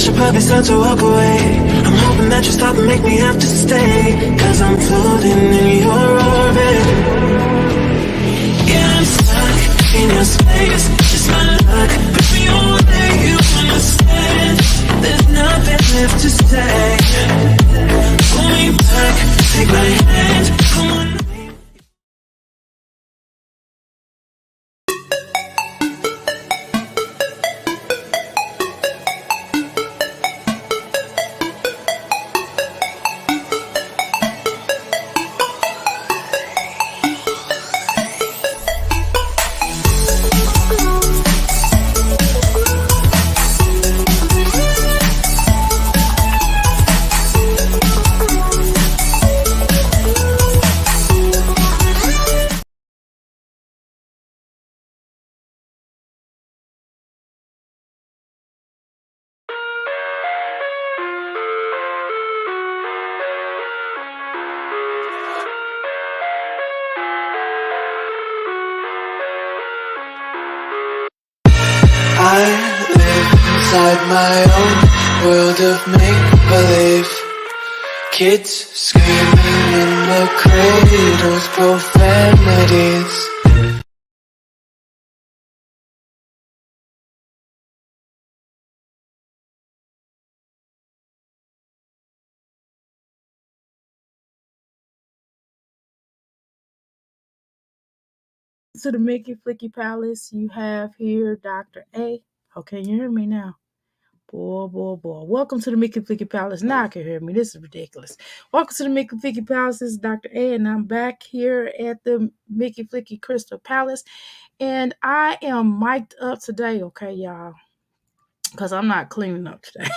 should probably start to walk away. I'm hoping that you stop and make me have to stay, cause I'm floating in your orbit. Yeah, I'm stuck in your space. Just my luck, push me away, you understand. There's nothing left to say. Pull me back, take my hand, come on. I live inside my own world of make-believe. Kids screaming in the cradles, profanities. To the Mickey Flicky Palace, you have here Dr. A. Okay, you hear me now? Boy. Welcome to the Mickey Flicky Palace. Now I can hear me. This is ridiculous. Welcome to the Mickey Flicky Palace. This is Dr. A, and I'm back here at the Mickey Flicky Crystal Palace. And I am mic'd up today, okay, y'all? Because I'm not cleaning up today.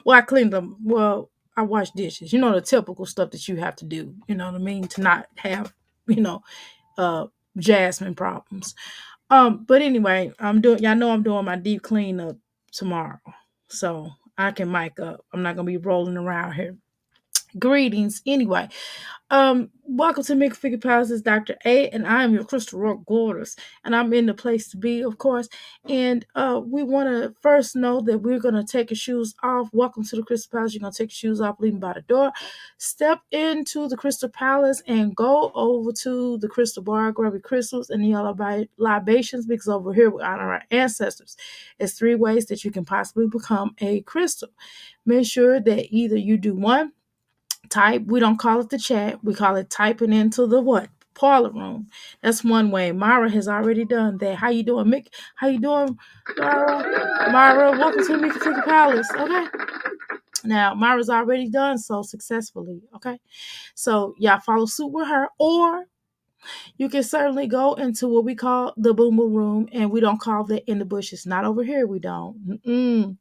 Well, I cleaned them. Well, I wash dishes. You know, the typical stuff that you have to do. You know what I mean? To not have, uh, Jasmine problems. But anyway, y'all know I'm doing my deep cleanup tomorrow. So I can mic up. I'm not gonna be rolling around here. Greetings. Anyway, welcome to Make Figure Palace. This is Dr. A, and I am your Crystal Rock Goddess, and I'm in the place to be, of course. And we want to first know that we're gonna take your shoes off. Welcome to the Crystal Palace. You're gonna take your shoes off, leave them by the door. Step into the Crystal Palace and go over to the Crystal Bar, grab your crystals and your libations, because over here we honor our ancestors. It's 3 ways that you can possibly become a crystal. Make sure that either you do one. Type, we don't call it the chat, we call it typing into the what? Parlor room. That's one way. Myra has already done that. How you doing, Mick? How you doing, Myra? Myra, welcome to Mickey Flicky Palace. Okay. Now, Myra's already done so successfully. Okay. So y'all follow suit with her, or you can certainly go into what we call the boom boom room, and we don't call that in the bushes. Not over here, we don't. We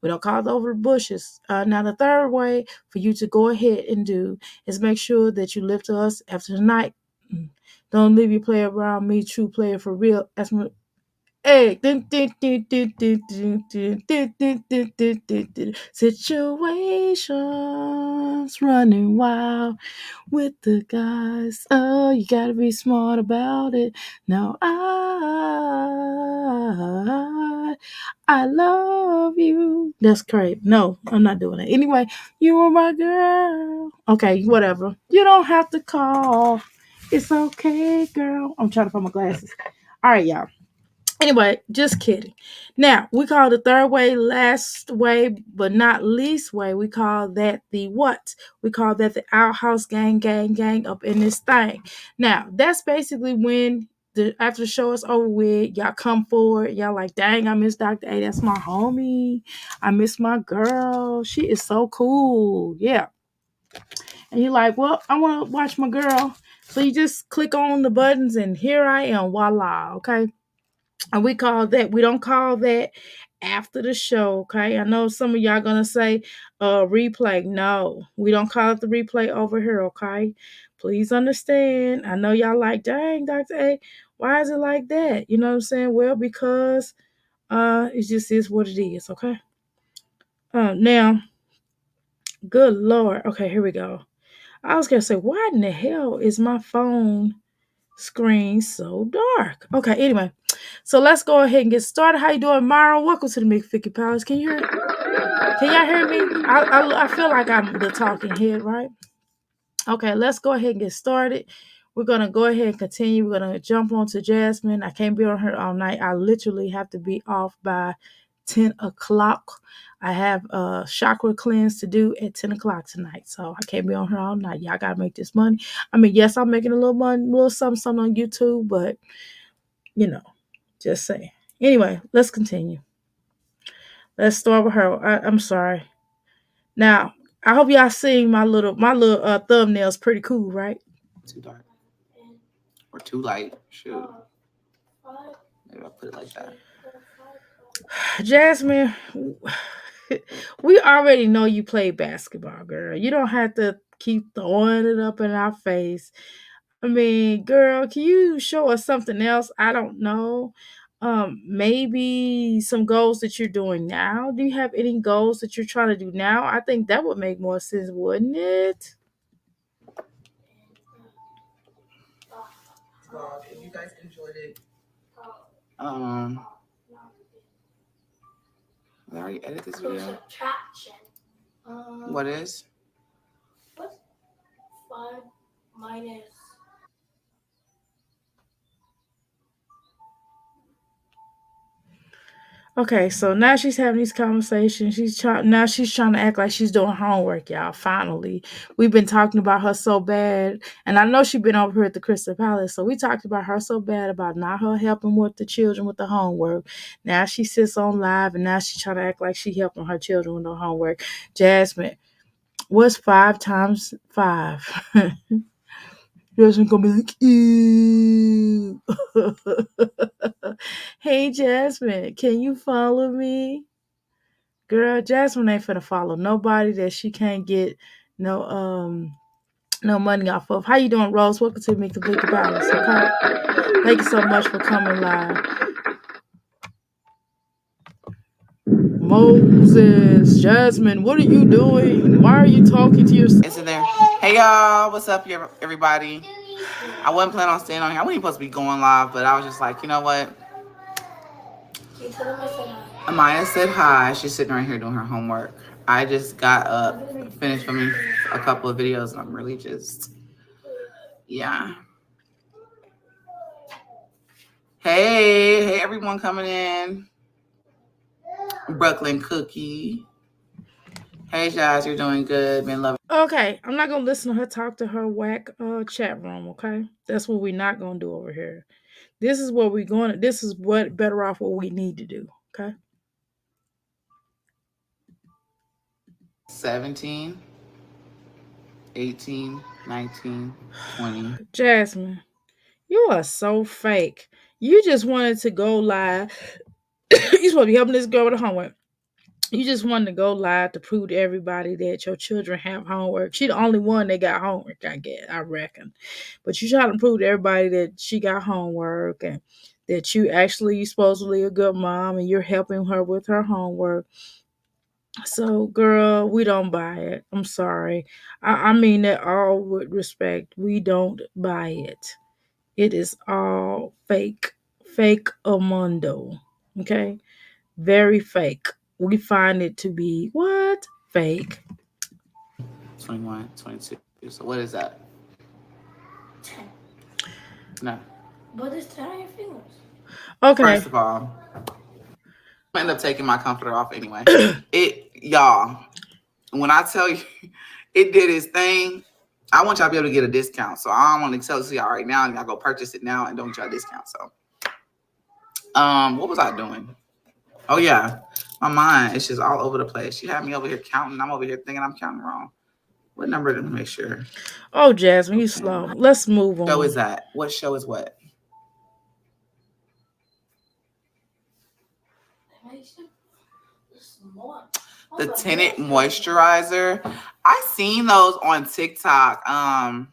don't call it over the bushes. Now, the third way for you to go ahead and do is make sure that you lift us after tonight. Don't leave your player around me, true player for real. That's my Hey, situations running wild with the guys. Oh, you gotta be smart about it. Now I love you. That's great. No, I'm not doing it. Anyway, you are my girl. Okay, whatever. You don't have to call. It's okay, girl. I'm trying to put my glasses. All right, y'all. Anyway, just kidding. Now, we call the third way, last way, but not least way. We call that the what? We call that the outhouse gang up in this thing. Now, that's basically when after the show is over with, y'all come forward. Y'all like, dang, I miss Dr. A. That's my homie. I miss my girl. She is so cool. Yeah. And you're like, well, I want to watch my girl. So you just click on the buttons and here I am. Voila. Okay. And we don't call that after the show, okay? I know some of y'all gonna say replay. No, we don't call it the replay over here, okay? Please understand. I know y'all like, dang, Dr. A, why is it like that? You know what I'm saying? Well, because it just is what it is, okay? Now, good Lord. Okay, here we go. I was gonna say, why in the hell is my phone screen so dark? Okay, anyway. So let's go ahead and get started. How you doing, Myra? Welcome to the McFicky Palace. Can you hear? Can y'all hear me? I feel like I'm the talking head, right? Okay, let's go ahead and get started. We're gonna go ahead and continue. We're gonna jump on to Jasmine. I can't be on her all night. I literally have to be off by 10 o'clock. I have a chakra cleanse to do at 10 o'clock tonight. So I can't be on her all night. Y'all gotta make this money. I mean, yes, I'm making a little money, a little something on YouTube, but you know, just saying. Anyway, let's continue. Let's start with her. I'm sorry. Now, I hope y'all seeing my little thumbnails pretty cool, right? Too dark or too light. Shoot. Maybe I'll put it like that. Jasmine, we already know you play basketball, girl. You don't have to keep throwing it up in our face. I mean, girl, can you show us something else? I don't know. Maybe some goals that you're doing now. Do you have any goals that you're trying to do now? I think that would make more sense, wouldn't it? If you guys enjoyed it, um, I already edited this video. Subtraction. What is? What's 5 minus? Okay, so now she's having these conversations. She's trying to act like she's doing homework, y'all. Finally, we've been talking about her so bad, and I know she's been over here at the Crystal Palace. So we talked about her so bad about not her helping with the children with the homework. Now she sits on live, and now she's trying to act like she helping her children with the homework. Jasmine, what's 5 times 5? Jasmine gonna be like, ew. Hey Jasmine, can you follow me? Girl, Jasmine ain't finna follow nobody that she can't get no no money off of. How you doing, Rose? Welcome to Me Complete Palace, okay? Thank you so much for coming live. Moses, Jasmine, what are you doing? Why are you talking to yourself? It's in there. Hey y'all, what's up, everybody? I wasn't planning on staying on here. I wasn't supposed to be going live, but I was just like, you know what? Amaya said hi. She's sitting right here doing her homework. I just got up, finished filming a couple of videos, and I'm really just, yeah. Hey everyone coming in. Brooklyn Cookie. Hey Jazz, you're doing good. Been loving. Okay, I'm not gonna listen to her talk to her whack chat room, okay? That's what we're not gonna do over here. This is what we're going. This is what better off what we need to do. Okay. 17, 18, 19, 20. Jasmine, you are so fake. You just wanted to go live. You supposed to be helping this girl with the homework. You just wanted to go live to prove to everybody that your children have homework. She the only one that got homework, I reckon. But you trying to prove to everybody that she got homework and that you actually supposedly a good mom and you're helping her with her homework. So, girl, we don't buy it. I'm sorry. I mean that all with respect. We don't buy it. It is all fake. Fake Amundo. Okay? Very fake. We find it to be what? Fake. 21, 22. So what is that? 10. No. But it's 10 on your fingers. Okay. First of all, I end up taking my comforter off anyway. Y'all, when I tell you it did its thing, I want y'all to be able to get a discount. So I don't want to tell y'all right now, and y'all go purchase it now and don't get y'all a discount. So what was I doing? Oh yeah. My mind is just all over the place. She had me over here counting. I'm over here thinking I'm counting wrong. What number to make sure? Oh, Jasmine, you slow. Let's move on. What show is that? What show is what? The tinted moisturizer. I seen those on TikTok. I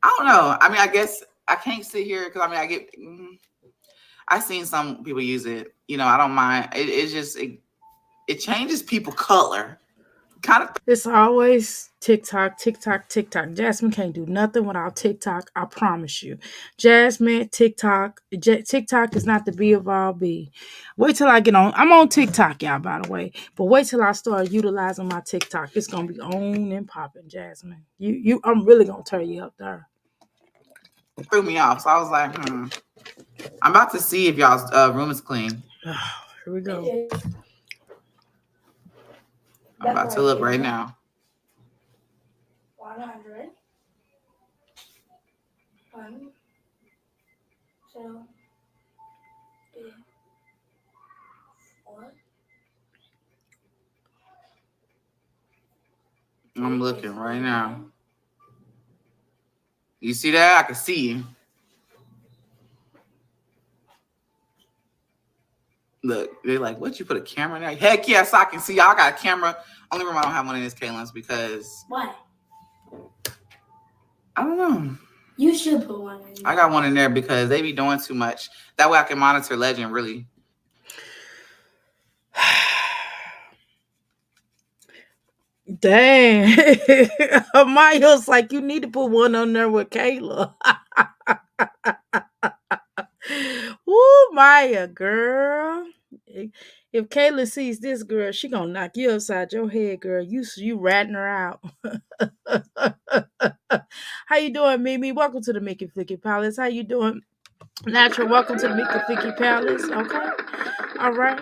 don't know. I mean, I guess I can't sit here because I mean, I seen some people use it. You know, I don't mind. It changes people color, kind of It's always TikTok, TikTok, TikTok. Jasmine can't do nothing without TikTok. I promise you. Jasmine, TikTok. TikTok is not the be of all be. Wait till I get on. I'm on TikTok, y'all, by the way. But wait till I start utilizing my TikTok. It's gonna be on and popping, Jasmine. I'm really gonna turn you up there. threw me off. So I was like, I'm about to see if y'all's room is clean. Here we go. I'm about to look right now. 100. 1, 2, 3, 4. I'm looking right now. You see that? I can see you. Look, they're like, what? You put a camera in there? Heck yes, I can see y'all. I got a camera. Only reason I don't have one in this Kaylin's because Why? I don't know. You should put one in there. I got one in there because they be doing too much. That way I can monitor Legend really. Dang. Maya's like, you need to put one on there with Kayla. Woo, Maya, girl. If Kayla sees this girl, she gonna knock you upside your head, girl. You ratting her out. How you doing, Mimi? Welcome to the Mickey Flicky Palace. How you doing? Natural, welcome to the Mickey Flicky Palace. Okay. All right.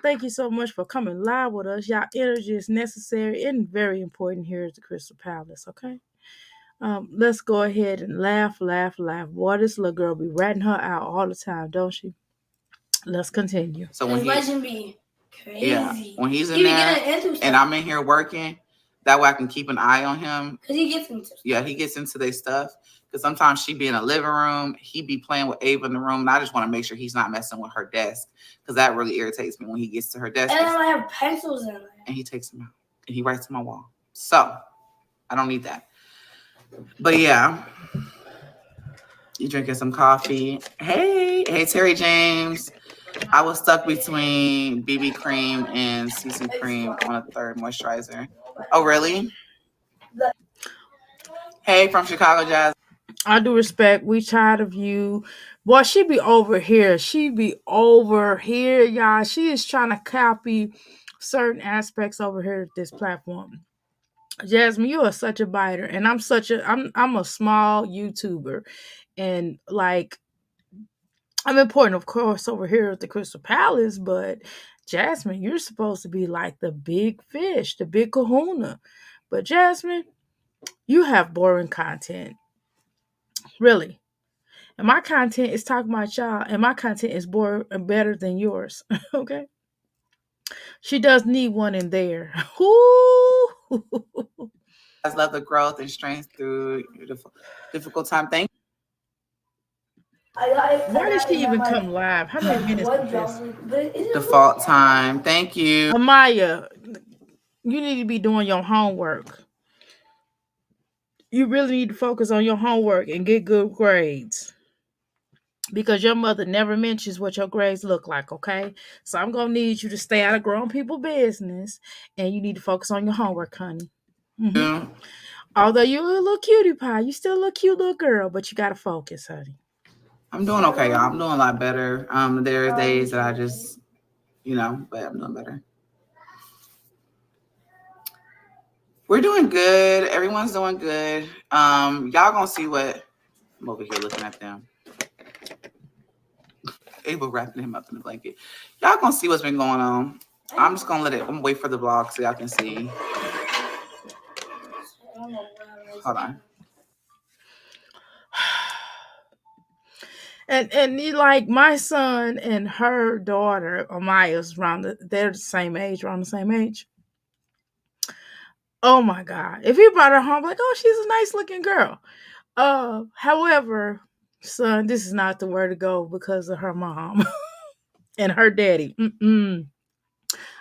Thank you so much for coming live with us. Y'all energy is necessary and very important here at the Crystal Palace. Okay. Let's go ahead and laugh. Boy, this little girl be ratting her out all the time, don't she? Let's continue. So when Legend be crazy. Yeah, when he's in there and I'm in here working, that way I can keep an eye on him. Cause he gets into he gets into their stuff. Because sometimes she be in a living room, he be playing with Ava in the room, and I just want to make sure he's not messing with her desk. Because that really irritates me when he gets to her desk. And then I have pencils in there. And he takes them out. And he writes on my wall. So I don't need that. But yeah. You drinking some coffee. Hey, Terry James. I was stuck between BB cream and CC cream on a third moisturizer. Oh, really? Hey, from Chicago Jazz. I do respect. We tired of you. Boy, she be over here. Y'all. She is trying to copy certain aspects over here at this platform. Jasmine, you are such a biter, and I'm a small YouTuber, and like I'm important, of course, over here at the Crystal Palace, but Jasmine, you're supposed to be like the big fish, the big kahuna. But Jasmine, you have boring content. Really. And my content is talking about y'all, and my content is better than yours. Okay? She does need one in there. I love the growth and strength through your difficult time. Thank you. Why did she even come live? How many minutes is this? Default time. Thank you. Amaya, you need to be doing your homework. You really need to focus on your homework and get good grades. Because your mother never mentions what your grades look like, okay? So I'm going to need you to stay out of grown people business, and you need to focus on your homework, honey. Mm-hmm. Although you're a little cutie pie, you still a little cute little girl, but you got to focus, honey. I'm doing okay, y'all. I'm doing a lot better. There's days that I just, but I'm doing better. We're doing good. Everyone's doing good. Y'all gonna see what I'm over here looking at them. Ava wrapping him up in the blanket. Y'all gonna see what's been going on. I'm just gonna I'm gonna wait for the vlog so y'all can see. Hold on. And you like my son and her daughter, Amaya's they're the same age, around the same age. Oh my God. If he brought her home, like, oh, she's a nice looking girl. However, son, this is not the way to go because of her mom and her daddy.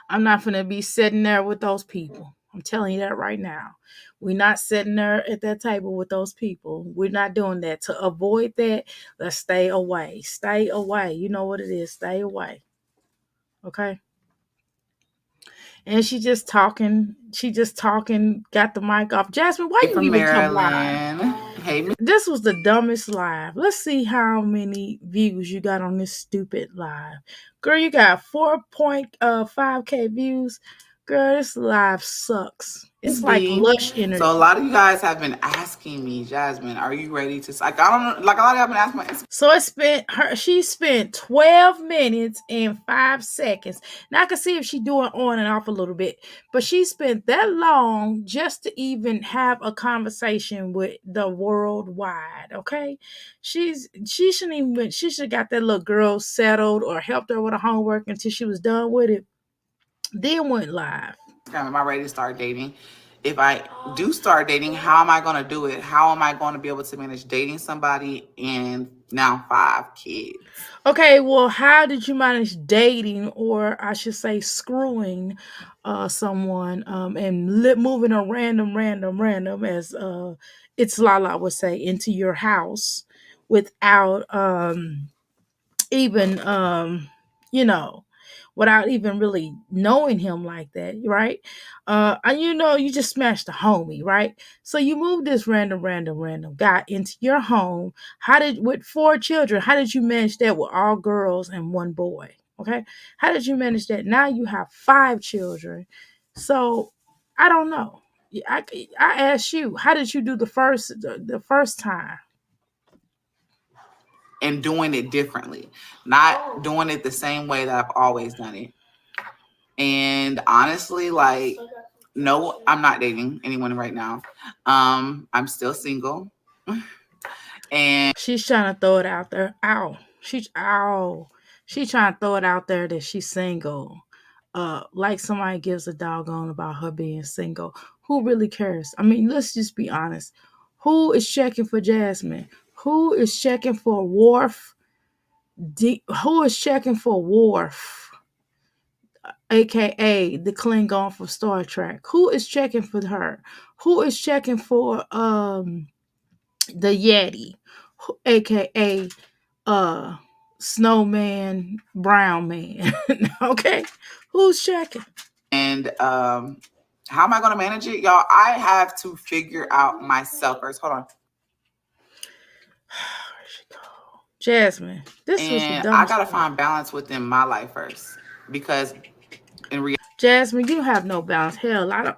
I'm not gonna be sitting there with those people. I'm telling you that right now. We're not sitting there at that table with those people. We're not doing that. To avoid that, let's stay away. Stay away. You know what it is. Stay away. Okay? and she just talking. She just talking. Got the mic off. Jasmine, why you from even come live? Maryland. Hey, This was the dumbest live. Let's see how many views you got on this stupid live. Girl, you got 4.5K views. Girl, this live sucks. It's like B. lush energy. So a lot of you guys have been asking me, Jasmine, are you ready to like? I don't know, like a lot of y'all been asking my Instagram. So it spent her. She spent 12 minutes and 5 seconds. Now I can see if she doing on and off a little bit, but she spent that long just to even have a conversation with the worldwide. Okay, she shouldn't even. She should have got that little girl settled or helped her with her homework until she was done with it. Then went live. Am I ready to start dating? If I do start dating, how am I going to do it? How am I going to be able to manage dating somebody and now 5 kids? Okay, well, how did you manage dating, or I should say, screwing someone and moving a random, as it's Lala would say, into your house without even you know without even really knowing him like that, right? And you just smashed a homie, right? So you moved this random guy into your home. How did, with 4 children, how did you manage that with all girls and one boy? Okay, how did you manage that? Now you have 5 children. So I don't know. I asked you, how did you do the first time? And doing it differently, not doing it the same way that I've always done it. And honestly, like, no, I'm not dating anyone right now. I'm still single. And She's trying to throw it out there. Ow. She's trying to throw it out there that she's single. Like somebody gives a doggone about her being single. Who really cares? I mean, let's just be honest. Who is checking for Jasmine? Who is checking for Worf? Who is checking for Worf? AKA the Klingon from Star Trek. Who is checking for her? Who is checking for the Yeti? AKA uh Snowman Brown Man. Okay, who's checking? and how am I going to manage it, y'all? I have to figure out myself first. Hold on. Jasmine, this was the And I dumbest gotta part. find balance within my life first, because in reality, Jasmine, you have no balance. Hell, I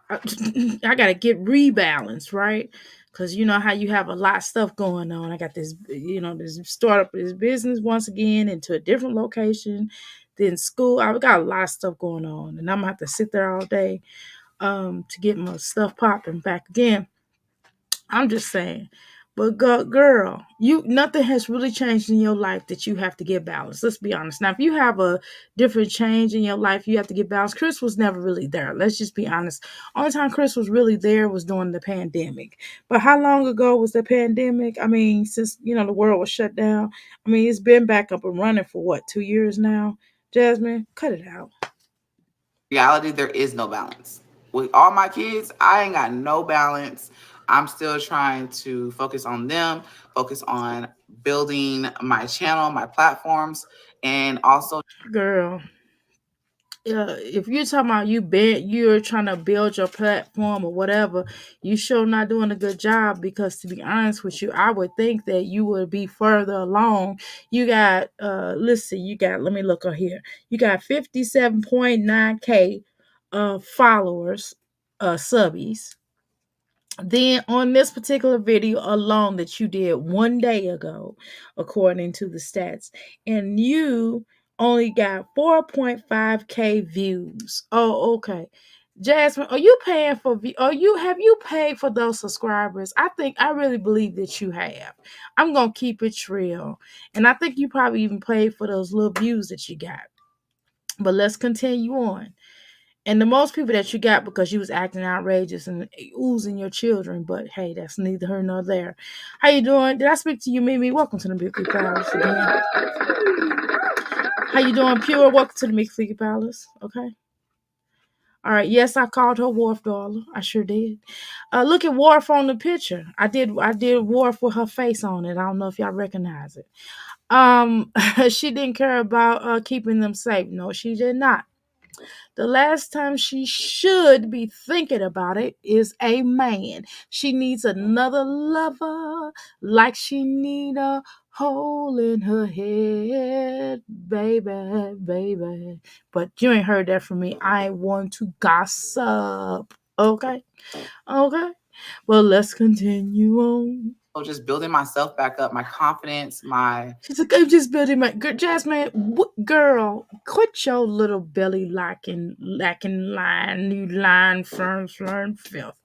gotta get rebalanced, right? Because you know how you have a lot of stuff going on. I got this, this startup, this business once again into a different location, then school. I've got a lot of stuff going on, and I'm gonna have to sit there all day to get my stuff popping back again. I'm just saying. But girl, nothing has really changed in your life that you have to get balanced. Let's be honest. Now, if you have a different change in your life, you have to get balanced. Chris was never really there. Let's just be honest. Only time Chris was really there was during the pandemic. But how long ago was the pandemic? I mean, since the world was shut down. I mean, it's been back up and running for what, 2 years now? Jasmine, cut it out. reality, there is no balance. With all my kids, I ain't got no balance. I'm still trying to focus on them, focus on building my channel, my platforms, and also Girl, if you're talking about you're trying to build your platform or whatever, you sure not doing a good job, because to be honest with you, I would think that you would be further along. You got listen, let me look on here. You got 57.9K followers, subbies. Then on this particular video alone that you did one day ago, according to the stats, and you only got 4.5K views. Oh, okay. Jasmine, are you paying for have you paid for those subscribers? I really believe that you have. I'm gonna keep it real. And I think you probably even paid for those little views that you got. But let's continue on. And the most people that you got because you was acting outrageous and oozing your children. But hey, that's neither here nor there. How you doing? Did I speak to you, Mimi? Welcome to the Big Fleet Palace again. How you doing, Pure? Welcome to the Big Fleet Palace. Okay. All right. Yes, I called her Wharf Dollar. I sure did. Look at Wharf on the picture. I did Wharf with her face on it. I don't know if y'all recognize it. She didn't care about keeping them safe. No, she did not. The last time she should be thinking about it is a man. She needs another lover like she need a hole in her head, baby, baby. But you ain't heard that from me. I want to gossip. Okay? Okay? Well, let's continue on. Just building myself back up, my confidence, my. She's like, I'm just building my Jasmine. Girl, quit your little belly lacking line, you lying, firm filth.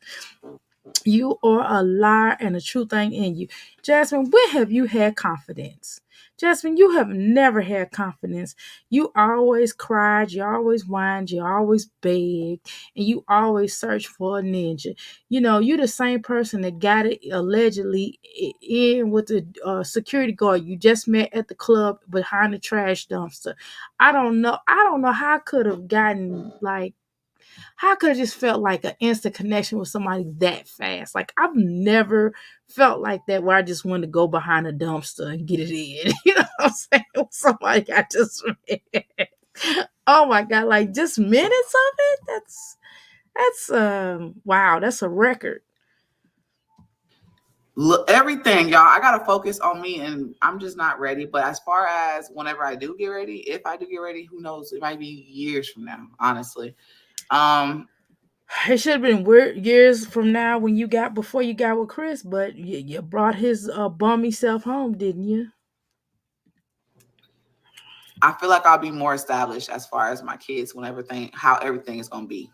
You are a liar and a true thing in you. Jasmine, when have you had confidence? Jasmine, you have never had confidence. You always cried, you always whined, you always begged, and you always searched for a ninja. You know, you're the same person that got it allegedly in with the security guard you just met at the club behind the trash dumpster. I don't know. I don't know how I could have gotten like how could I just felt like an instant connection with somebody that fast? Like I've never felt like that where I just wanted to go behind a dumpster and get it in. You know what I'm saying? With somebody I just met. Oh my god, like just minutes of it? That's wow, that's a record. Look, everything, y'all. I gotta focus on me, and I'm just not ready. But as far as whenever I do get ready, if I do get ready, who knows? It might be years from now, honestly. It should have been weird years from now when you got before you got with Chris, but you brought his bummy self home, didn't you? I feel like I'll be more established as far as my kids whenever how everything is gonna be.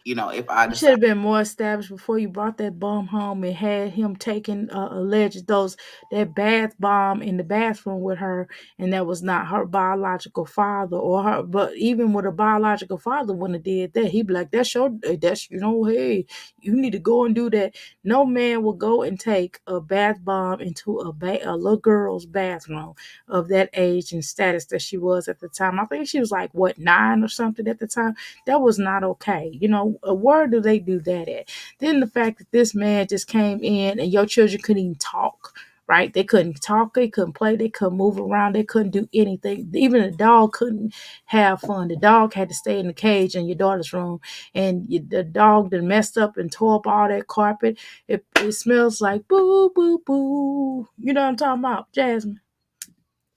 You know, if I You should decide. have been more established before you brought that bum home and had him taking alleged that bath bomb in the bathroom with her, and that was not her biological father or her. But even with a biological father, wouldn't have did that. He'd be like, that's hey, you need to go and do that." No man will go and take a bath bomb into a little girl's bathroom of that age and status that she was at the time. I think she was like what 9 or something at the time. That was not okay. You know, where do they do that at? Then the fact that this man just came in and your children couldn't even talk, right? They couldn't talk, they couldn't play, they couldn't move around, they couldn't do anything. Even the dog couldn't have fun. The dog had to stay in the cage in your daughter's room, and the dog that messed up and tore up all that carpet. It smells like boo, boo, boo. You know what I'm talking about, Jasmine?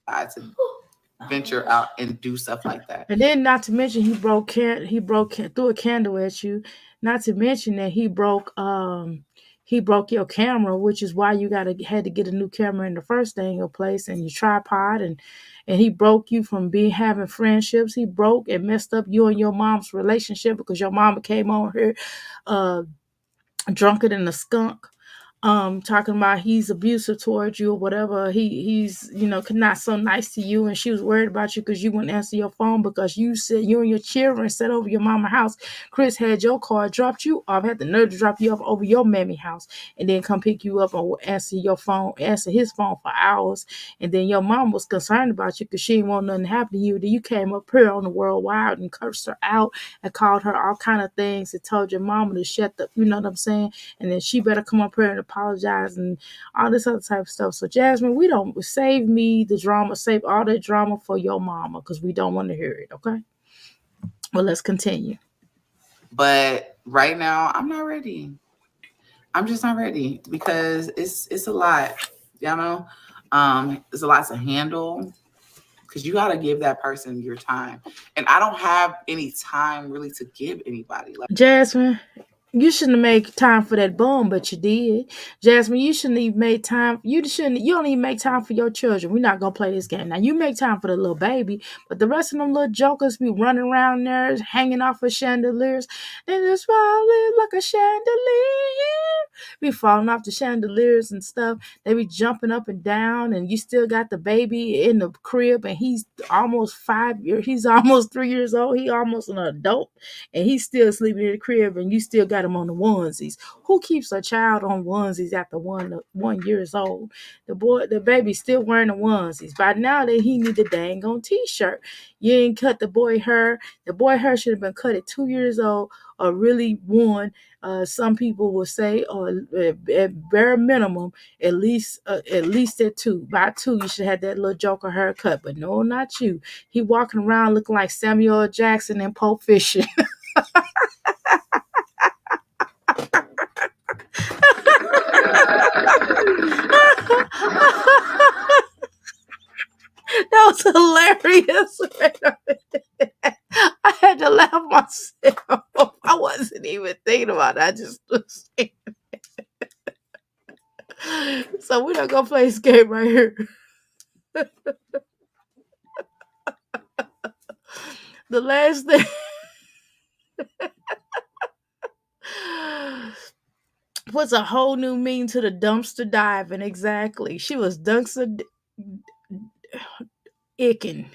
To venture out and do stuff like that. And then, not to mention, he threw a candle at you. Not to mention that he broke your camera, which is why you had to get a new camera in the first day in your place, and your tripod, and he broke you from having friendships. He broke and messed up you and your mom's relationship because your mama came on here drunker than a skunk, talking about he's abusive towards you or whatever. He's not so nice to you, and she was worried about you because you wouldn't answer your phone because you said you and your children sat over your mama's house. Chris had your car, dropped you off, had the nerve to drop you off over your mammy house, and then come pick you up and answer his phone for hours. And then your mom was concerned about you because she didn't want nothing to happen to you. Then you came up here on the world wide and cursed her out and called her all kind of things and told your mama to shut the, you know what I'm saying? And then she better come up here and apologize and all this other type of stuff. So Jasmine, we don't save all that drama for your mama because we don't want to hear it. Okay. Well, let's continue. But right now, I'm not ready. I'm just not ready because it's a lot. You know, it's a lot to handle because you got to give that person your time, and I don't have any time really to give anybody. Like Jasmine, you shouldn't have made time for that bum, but you did. Jasmine, you shouldn't even make time. You don't even make time for your children. We're not gonna play this game. Now you make time for the little baby, but the rest of them little jokers be running around there hanging off of chandeliers. And it's falling like a chandelier. Be falling off the chandeliers and stuff. They be jumping up and down, and you still got the baby in the crib, and he's almost 5 years. He's almost 3 years old. He almost an adult, and he's still sleeping in the crib, and you still got had them on the onesies. Who keeps a child on onesies after 1 years old? The baby's still wearing the onesies. By now that he need the dang on t-shirt. You ain't cut the boy hair. The boy hair should have been cut at 2 years old, or really one. Some people will say, or at bare minimum, at least at 2. By 2, you should have that little Joker haircut. But no, not you. He walking around looking like Samuel L. Jackson in Pulp Fiction. That was hilarious. I had to laugh myself. I wasn't even thinking about it. I just was saying. So we're not gonna play this game right here. The last thing puts a whole new meaning to the dumpster diving. Exactly. She was dumpster icking.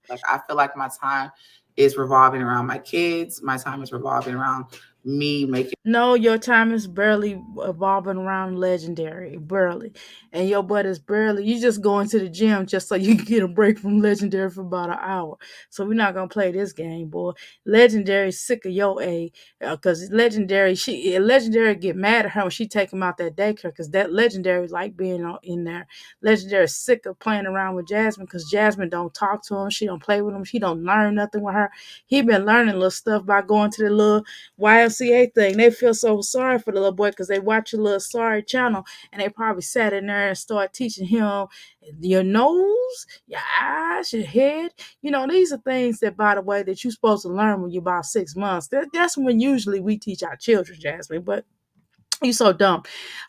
Like, I feel like my time is revolving around my kids. My time is revolving around me making. No, your time is barely revolving around Legendary, barely, and your butt is barely. You just going to the gym just so you can get a break from Legendary for about an hour. So we're not gonna play this game, boy. Legendary's sick of your A, because Legendary get mad at her when she take him out that daycare, because that Legendary like being in there. Legendary's sick of playing around with Jasmine, because Jasmine don't talk to him. She don't play with him. She don't learn nothing with her. He been learning little stuff by going to the little YMCA thing. They feel so sorry for the little boy because they watch a little sorry channel, and they probably sat in there and start teaching him your nose, your eyes, your head. These are things that, by the way, that you're supposed to learn when you're about 6 months. That's when usually we teach our children, Jasmine. But you so dumb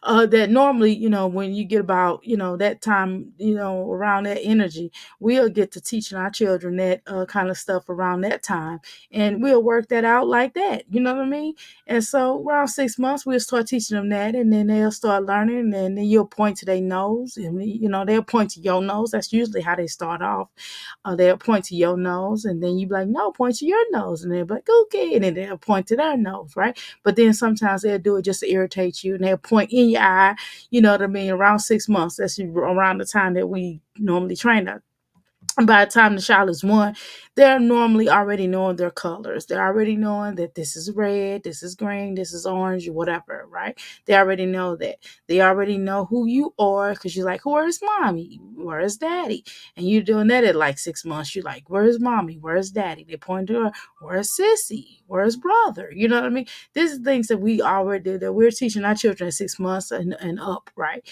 that normally, when you get about, that time, around that energy, we'll get to teaching our children that kind of stuff around that time, and we'll work that out like that. You know what I mean? And so around 6 months, we'll start teaching them that, and then they'll start learning, and then you'll point to their nose, and they'll point to your nose. That's usually how they start off. They'll point to your nose, and then you be like, no, point to your nose, and they'll be like, okay, and then they'll point to their nose, right? But then sometimes they'll do it just to irritate you, and they'll point in your eye. You know what I mean? Around 6 months, that's around the time that we normally train them. And by the time the child is 1, they're normally already knowing their colors. They're already knowing that this is red, this is green, this is orange, whatever, right? They already know that. They already know who you are, because you're like, where is mommy? Where is daddy? And you're doing that at like 6 months. You're like, where is mommy? Where is daddy? They point to her, where is sissy? Where is brother? You know what I mean? These are things that we already do, that we're teaching our children at 6 months and up, right?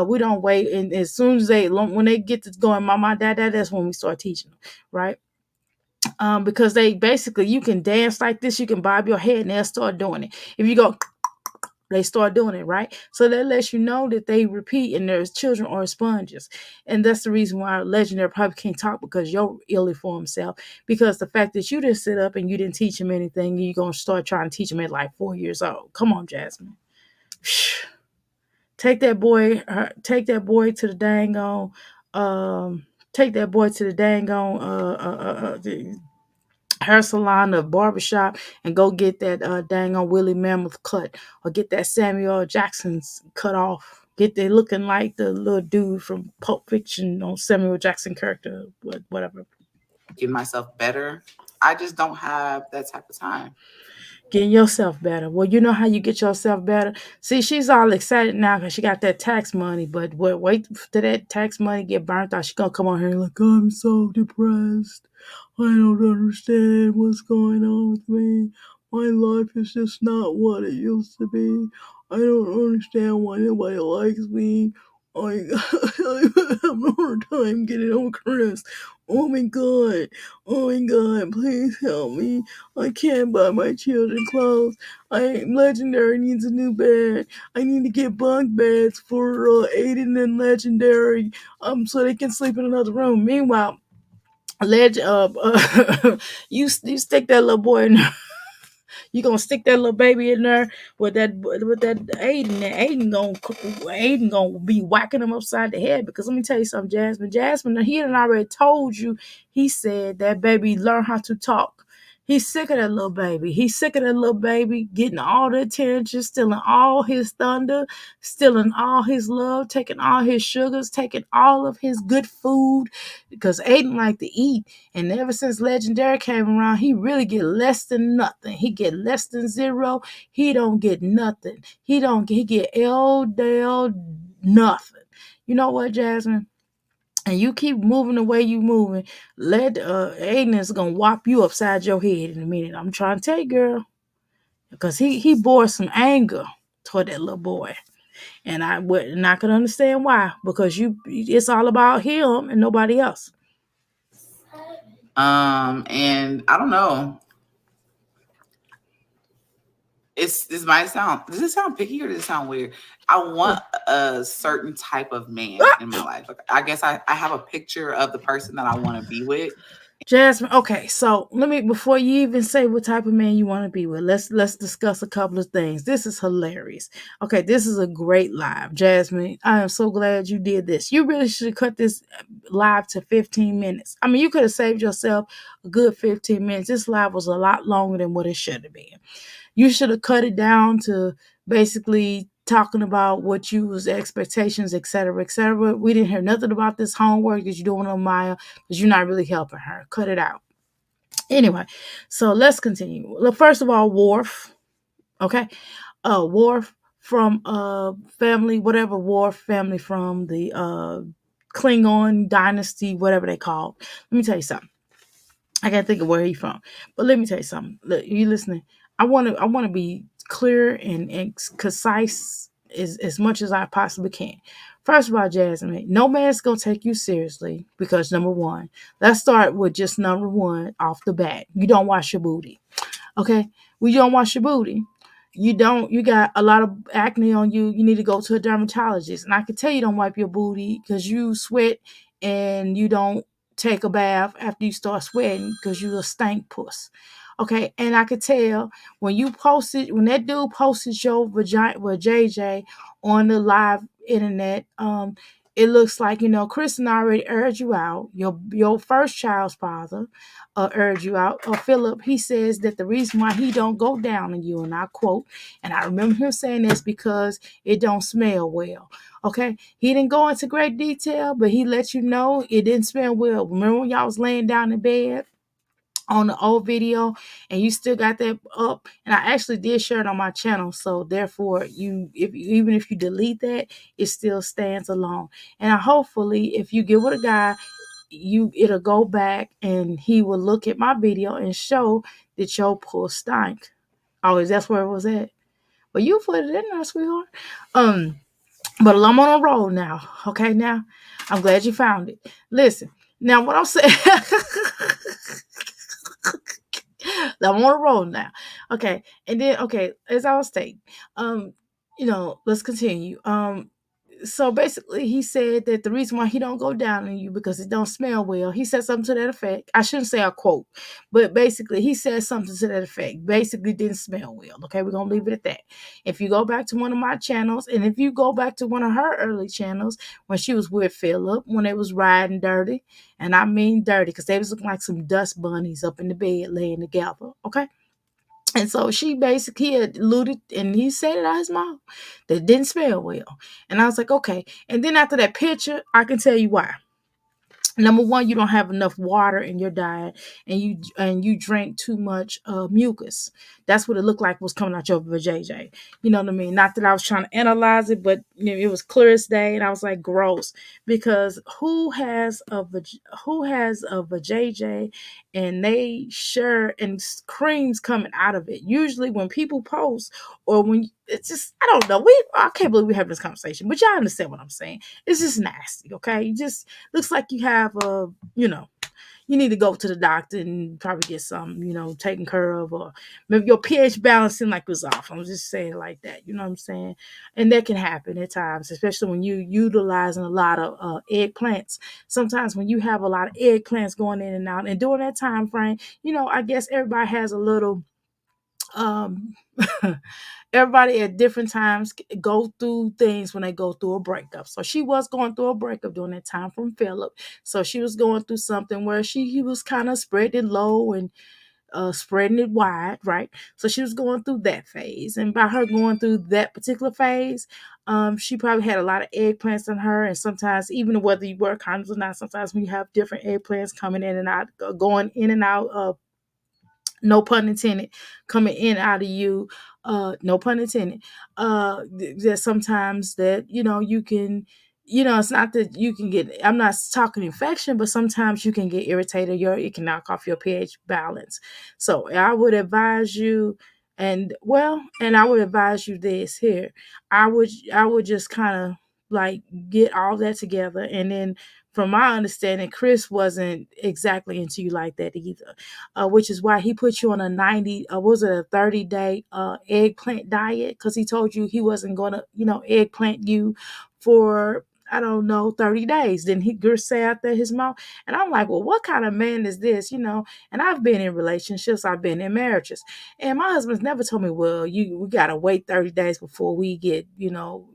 We don't wait. And as soon as when they get to going, mama, dad, that's when we start teaching them, right? Because they basically, you can dance like this, you can bob your head, and they'll start doing it. If you go, they start doing it, right? So that lets you know that they repeat, and there's children are sponges. And that's the reason why Legendary probably can't talk, because you're ill-informed self. Because the fact that you didn't sit up and you didn't teach him anything, you're going to start trying to teach him at like 4 years old. Come on, Jasmine. Take that boy to the dang on, take that boy to the dang on, hair salon or barbershop, and go get that dang on Willie Mammoth cut, or get that Samuel Jackson's cut off. Get they looking like the little dude from Pulp Fiction on Samuel Jackson character, whatever. Get myself better. I just don't have that type of time. Getting yourself better. Well, you know how you get yourself better? See, she's all excited now because she got that tax money, but wait till that tax money get burnt out. She's going to come on here and like, I'm so depressed. I don't understand what's going on with me. My life is just not what it used to be. I don't understand why nobody likes me. I have a hard time getting over Chris. Oh my God, please help me. I can't buy my children clothes. Legendary needs a new bed. I need to get bunk beds for Aiden and Legendary, so they can sleep in another room. Meanwhile, you stick that little boy in there. You gonna stick that little baby in there with that Aiden, and Aiden gonna be whacking him upside the head, because let me tell you something, Jasmine, he done already told you. He said that baby learn how to talk. He's sick of that little baby. He's sick of that little baby getting all the attention, stealing all his thunder, stealing all his love, taking all his sugars, taking all of his good food, because Aiden like to eat. And ever since Legendary came around, he really get less than nothing. He get less than zero. He don't get nothing. He get L nothing. You know what, Jasmine? And you keep moving the way you moving, let Aiden is gonna whop you upside your head in a minute. I'm trying to tell you, girl, because he bore some anger toward that little boy, and I would not could understand why, because it's all about him and nobody else. And I don't know. This might sound. Does it sound picky or does it sound weird? I want a certain type of man in my life. Like, I guess I have a picture of the person that I want to be with. Jasmine, okay, so let me, before you even say what type of man you want to be with, let's discuss a couple of things. This is hilarious. Okay, this is a great live. Jasmine, I am so glad you did this. You really should have cut this live to 15 minutes. I mean, you could have saved yourself a good 15 minutes. This live was a lot longer than what it should have been. You should have cut it down to basically talking about what you was expectations, etc., etc. We didn't hear nothing about this homework that you're doing on Maya, because you're not really helping her. Cut it out. Anyway, so let's continue. First of all, Worf. Okay. Worf from family, whatever Worf family from the Klingon dynasty, whatever they call. Let me tell you something. I can't think of where he's from, but let me tell you something. Look, you listening? I want to be clear and concise as much as I possibly can. First of all, Jasmine, no man's gonna take you seriously because, number one, let's start with just number one off the bat. You don't wash your booty, okay? We don't wash your booty. You got a lot of acne on you. You need to go to a dermatologist. And I can tell you don't wipe your booty because you sweat, and you don't take a bath after you start sweating because you a stank puss. Okay, and I could tell when that dude posted your vagina with JJ on the live internet, it looks like, Kristen already urged you out. Your first child's father urged you out. Philip, he says that the reason why he don't go down on you, and I quote, and I remember him saying this, because it don't smell well. Okay, he didn't go into great detail, but he let you know it didn't smell well. Remember when y'all was laying down in bed on the old video, and you still got that up? And I actually did share it on my channel, so therefore even if you delete that, it still stands alone. And hopefully, if you get with a guy, it'll go back and he will look at my video and show that your pull stank. Oh, that's where it was at? But you put it in there, sweetheart. But I'm on a roll now. Okay, now I'm glad you found it. Listen, now what I'm saying. I'm on a roll now. Okay, and then as I was saying, let's continue. So basically, he said that the reason why he don't go down on you because it don't smell well. He said something to that effect. I shouldn't say a quote, but basically he said something to that effect. Basically, didn't smell well. Okay, we're gonna leave it at that. If you go back to one of my channels, and if you go back to one of her early channels when she was with Philip, when they was riding dirty, and I mean dirty, because they was looking like some dust bunnies up in the bed laying together. Okay. And so she basically alluded, and he said it out his mouth, that didn't smell well. And I was like, okay. And then after that picture, I can tell you why. Number one, you don't have enough water in your diet, and you drink too much mucus. That's what it looked like was coming out your vajayjay. You know what I mean? Not that I was trying to analyze it, but it was clear as day, and I was like, gross. Because who has a vajayjay and they share and creams coming out of it? Usually, when people post, or when it's just, I don't know. I can't believe we're having this conversation, but y'all understand what I'm saying. It's just nasty, okay? You just looks like you have you need to go to the doctor and probably get some, taken care of, or maybe your pH balancing like was off. I'm just saying like that, you know what I'm saying? And that can happen at times, especially when you utilizing a lot of eggplants. Sometimes when you have a lot of eggplants going in and out, and during that time frame, I guess everybody has a little everybody at different times go through things when they go through a breakup. So she was going through a breakup during that time from Philip. So she was going through something where he was kind of spreading low, and spreading it wide, right? So she was going through that phase, and by her going through that particular phase, she probably had a lot of eggplants in her, and sometimes even whether you wear condoms or not, sometimes when you have different eggplants coming in and out, going in and out of, no pun intended, coming in and out of you, no pun intended, that sometimes that, you can, it's not that you can get, I'm not talking infection, but sometimes you can get irritated, it can knock off your pH balance. So I would advise you, and I would advise you this here. I would just kind of like get all that together, and then from my understanding, Chris wasn't exactly into you like that either, which is why he put you on a 90, was it a 30-day eggplant diet? Because he told you he wasn't going to, eggplant you for, I don't know, 30 days. Then he say out there his mouth. And I'm like, well, what kind of man is this? And I've been in relationships, I've been in marriages. And my husband's never told me, well, we gotta wait 30 days before we get,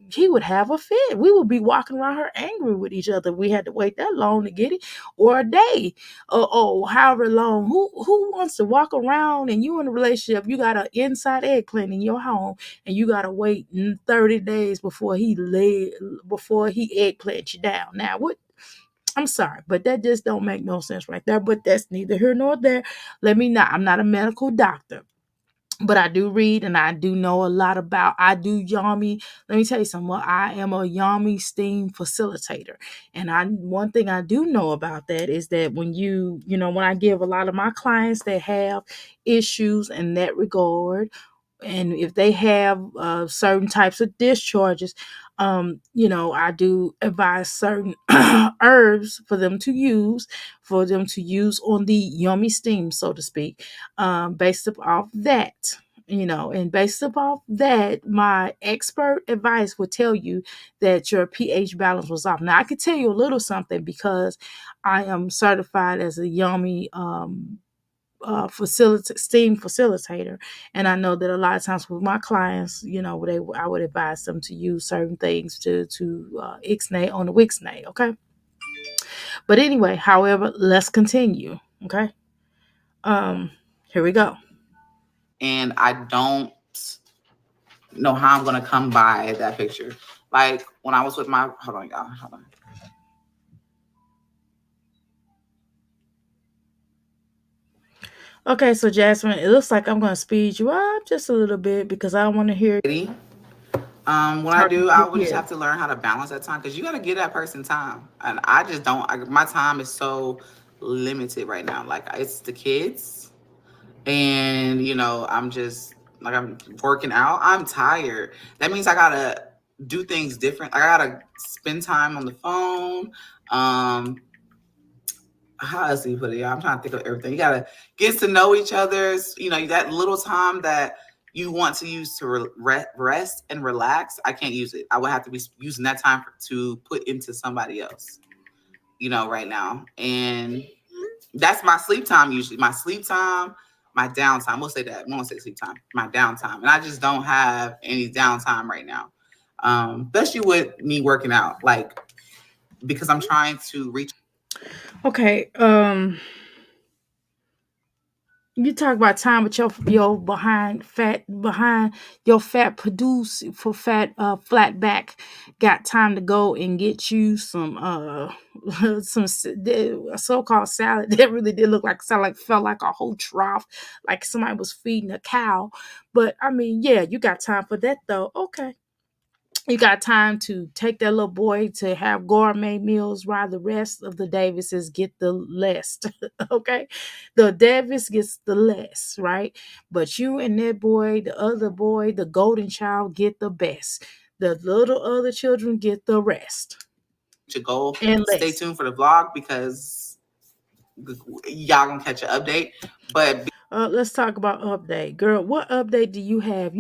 he would have a fit. We would be walking around here angry with each other. We had to wait that long to get it, or a day, or however long. Who wants to walk around and you in a relationship, you got an inside eggplant in your home, and you gotta wait 30 days before he eggplant you down. Now what? I'm sorry, but that just don't make no sense right there. But that's neither here nor there. I'm not a medical doctor, but I do read and I do know a lot about. I do Yami. Let me tell you something. Well, I am a Yami steam facilitator, and one thing I do know about that is that when I give a lot of my clients that have issues in that regard, and if they have certain types of discharges, I do advise certain herbs for them to use on the yummy steam, so to speak, based off that. And based upon that, my expert advice would tell you that your pH balance was off. Now, I could tell you a little something because I am certified as a yummy steam facilitator, and I know that a lot of times with my clients, I would advise them to use certain things to ixnay on the wixnay. Okay, but anyway, however, let's continue. Okay, here we go. And I don't know how I'm gonna come by that picture. Like when I was with my, hold on, y'all, hold on. Okay, so Jasmine, it looks like I'm gonna speed you up just a little bit because I want to hear. When I do, I would just have to learn how to balance that time, because you got to give that person time, and I just don't. My time is so limited right now. Like it's the kids, and I'm just like I'm working out. I'm tired. That means I gotta do things different. I gotta spend time on the phone. How else do you put it? I'm trying to think of everything. You gotta get to know each other's. That little time that you want to use to rest and relax. I can't use it. I would have to be using that time to put into somebody else. Right now, and that's my sleep time usually. My sleep time, my downtime. We'll say that. We won't say sleep time. My downtime, and I just don't have any downtime right now. Especially with me working out, like because I'm trying to reach. Okay, you talk about time with your behind your fat produce for flat back, got time to go and get you some some so-called salad that really did look like salad, like felt like a whole trough, like somebody was feeding a cow. But I mean, yeah, you got time for that though. Okay, you got time to take that little boy to have gourmet meals while the rest of the Davises get the less. Okay, the Davis gets the less, right? But you and that boy, the other boy, the golden child, get the best. The little other children get the rest. To go And stay less. tuned for the vlog, because y'all gonna catch an update. But Let's talk about update, girl. What update do you have?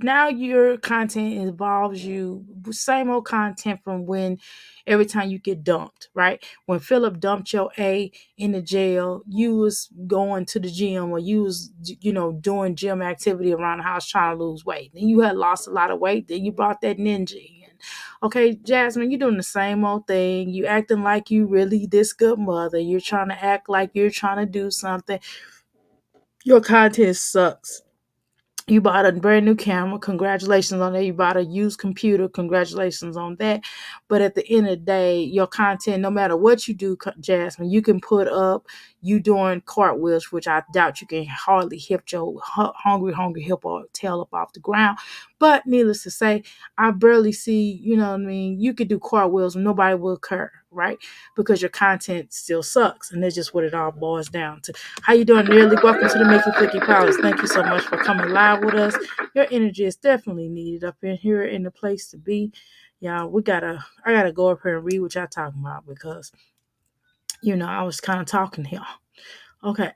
Now your content involves you same old content from when every time you get dumped, right? When Philip dumped your A in the jail, you was going to the gym, or you was doing gym activity around the house trying to lose weight. Then you had lost a lot of weight. Then you brought that ninja in. Okay, Jasmine, you're doing the same old thing. You acting like you really this good mother. You're trying to act like you're trying to do something. Your content sucks. You bought a brand new camera, congratulations on that. You bought a used computer, congratulations on that. But at the end of the day, your content, no matter what you do, Jasmine, you can put up you doing cartwheels, which I doubt you can hardly hip your hungry hippo tail up off the ground. But needless to say, I barely see, you know what I mean, you could do cartwheels and nobody will care, right? Because your content still sucks. And that's just what it all boils down to. How you doing, Nearly? Welcome to the Mickey Flicky Palace. Thank you so much for coming live with us. Your energy is definitely needed up in here in the place to be. Y'all, I gotta go up here and read what y'all talking about because I was kind of talking here. Okay.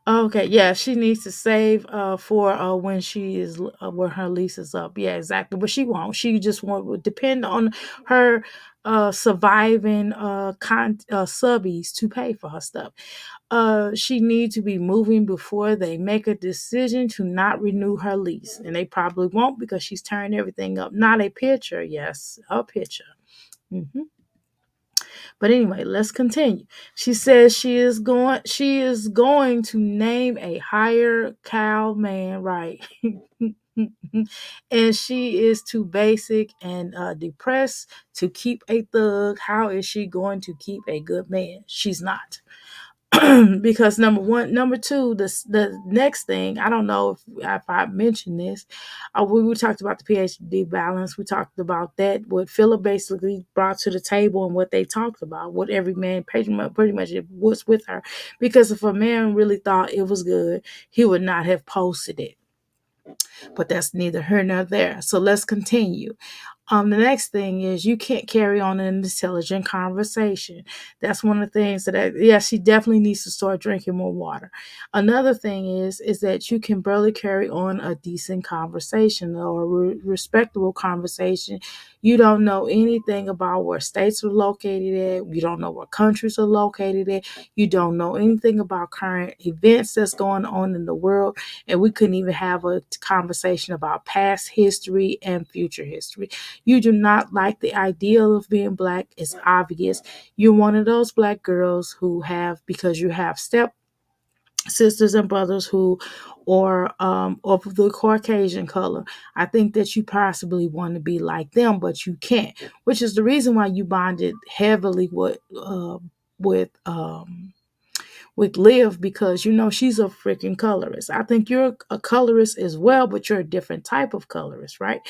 Okay, yeah, she needs to save for when she is when her lease is up. Yeah, exactly. But she won't. She just won't depend on her surviving subbies to pay for her stuff. She needs to be moving before they make a decision to not renew her lease, and they probably won't because she's turning everything up. Not a picture, yes, a picture. Mm-hmm. But anyway, let's continue. She says she is going to name a higher cow man, right? And she is too basic and depressed to keep a thug. How is she going to keep a good man? She's not. Because number one, number two, the next thing, I don't know if I mentioned this. We talked about the PhD balance. We talked about that. What Philip basically brought to the table and what they talked about. What every man pretty much was with her. Because if a man really thought it was good, he would not have posted it. But that's neither here nor there. So let's continue. The next thing is you can't carry on an intelligent conversation. That's one of the things she definitely needs to start drinking more water. Another thing is that you can barely carry on a decent conversation or a respectable conversation. You don't know anything about where states are located at. You don't know where countries are located at. You don't know anything about current events that's going on in the world. And we couldn't even have a conversation about past history and future history. You do not like the ideal of being black. It's obvious. You're one of those black girls because you have step sisters and brothers who are of the Caucasian color. I think that you possibly want to be like them, but you can't, which is the reason why you bonded heavily with Liv, because she's a freaking colorist. I think you're a colorist as well, but you're a different type of colorist, right?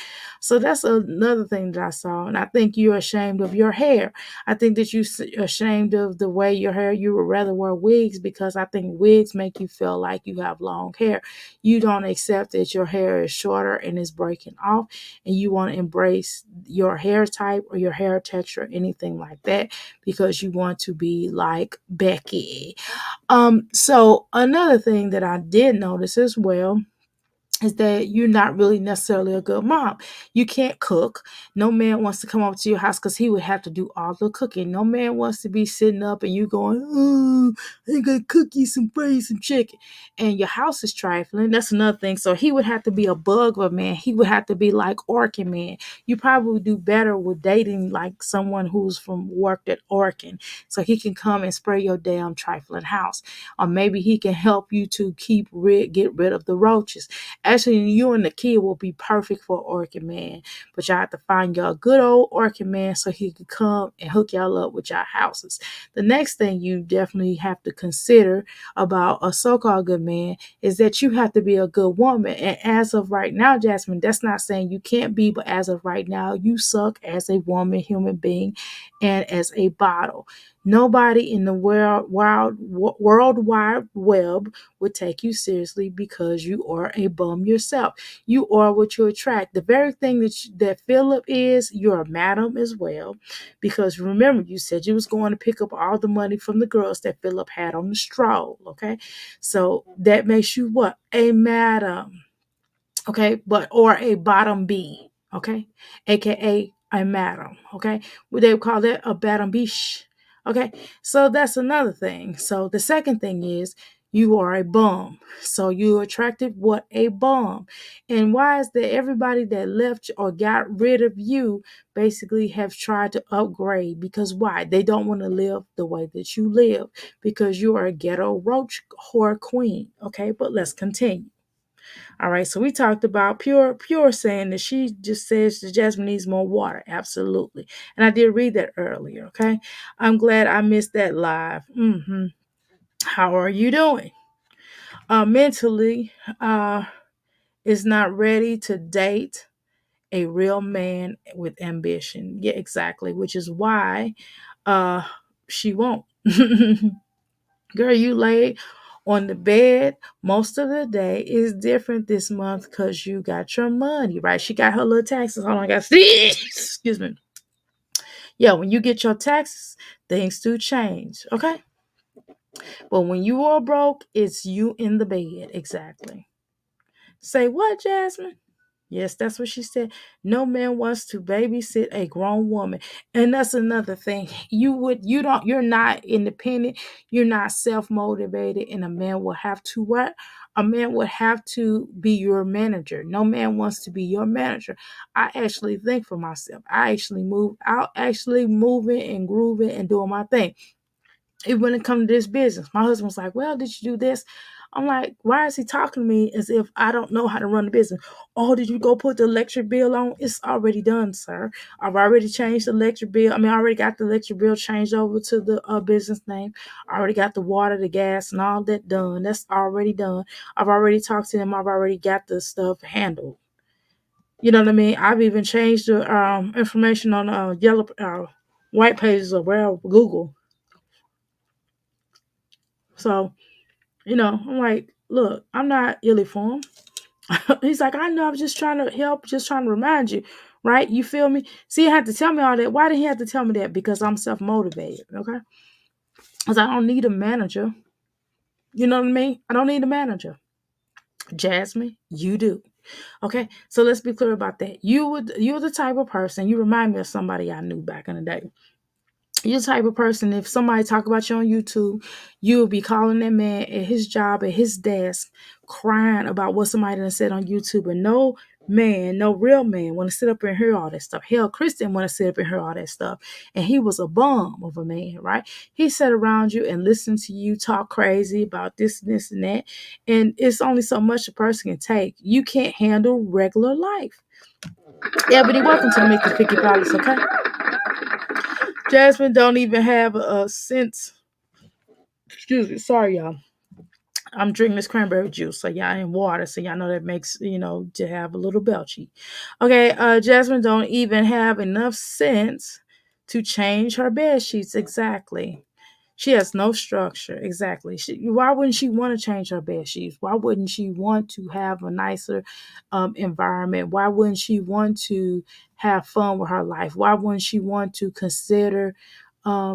So that's another thing that I saw. And I think you're ashamed of your hair. I think that you're ashamed of the way your hair, you would rather wear wigs, because I think wigs make you feel like you have long hair. You don't accept that your hair is shorter and is breaking off, and you want to embrace your hair type or your hair texture or anything like that because you want to be like Becky. So another thing that I did notice as well is that you're not really necessarily a good mom. You can't cook. No man wants to come over to your house because he would have to do all the cooking. No man wants to be sitting up and you going, oh, I'm going to cook you some brains, some chicken. And your house is trifling. That's another thing. So he would have to be a bug of a man. He would have to be like Orkin man. You probably would do better with dating like someone who's worked at Orkin, so he can come and spray your damn trifling house. Or maybe he can help you to get rid of the roaches. Actually, you and the kid will be perfect for Orchid Man, but y'all have to find y'all a good old Orchid Man so he could come and hook y'all up with y'all houses. The next thing you definitely have to consider about a so-called good man is that you have to be a good woman. And as of right now, Jasmine, that's not saying you can't be, but as of right now, you suck as a woman, human being, and as a bottle. Nobody in the world wide web would take you seriously because you are a bum yourself. You are what you attract. The very thing that Philip is, you're a madam as well. Because remember, you said you was going to pick up all the money from the girls that Philip had on the stroll. Okay, so that makes you what? A madam. Okay, or a bottom B. Okay, aka a madam. Okay, they would call that a bottom biche. Okay, so that's another thing. So the second thing is you are a bum. So you attracted what? A bum. And why is that? Everybody that left or got rid of you basically have tried to upgrade. Because why? They don't want to live the way that you live, because you are a ghetto roach whore queen. Okay, but let's continue. All right, so we talked about Pure saying that she just says that Jasmine needs more water. Absolutely. And I did read that earlier. Okay, I'm glad I missed that live. How are you doing? Mentally, is not ready to date a real man with ambition. Yeah, exactly. Which is why uh she won't. Girl, you laid on the bed most of the day. Is different this month because you got your money, right? She got her little taxes. Hold on, I got excuse me. Yeah, when you get your taxes, things do change. Okay. But when you are broke, it's you in the bed. Exactly. Say what, Jasmine? Yes, that's what she said. No man wants to babysit a grown woman. And that's another thing. You're not independent, you're not self-motivated, and a man will have to what? A man would have to be your manager. No man wants to be your manager. I actually think for myself. I actually move out, actually moving and grooving and doing my thing. Even when it comes to this business, my husband was like, well, did you do this? I'm like, why is he talking to me as if I don't know how to run the business? Oh, did you go put the electric bill on? It's already done, sir. I've already changed the electric bill. I already got the electric bill changed over to the business name. I already got the water, the gas, and all that done. That's already done. I've already talked to them. I've already got the stuff handled. You know what I mean? I've even changed the information on yellow, white pages or wherever, Google. So, I'm like, look, I'm not ill informed. He's like, I know, I'm just trying to help, just trying to remind you, right? You feel me? See, he had to tell me all that. Why did he have to tell me that? Because I'm self motivated, okay? Because I don't need a manager. You know what I mean? I don't need a manager. Jasmine, you do. Okay, so let's be clear about that. You're the type of person, you remind me of somebody I knew back in the day. You're the type of person, if somebody talk about you on YouTube, you'll be calling that man at his job, at his desk, crying about what somebody done said on YouTube. And no man, no real man want to sit up and hear all that stuff. Hell, Christian want to sit up and hear all that stuff. And he was a bum of a man, right? He sat around you and listened to you talk crazy about this and this and that. And it's only so much a person can take. You can't handle regular life. Ebony, welcome to the Mickey's Picky Palace, okay? Jasmine don't even have a sense. Excuse me, sorry, y'all. I'm drinking this cranberry juice, so y'all in water, so y'all know that makes to have a little belchy. Okay, Jasmine don't even have enough sense to change her bed sheets. Exactly. She has no structure. Exactly. Why wouldn't she want to change her bed sheets? Why wouldn't she want to have a nicer environment? Why wouldn't she want to have fun with her life? Why wouldn't she want to consider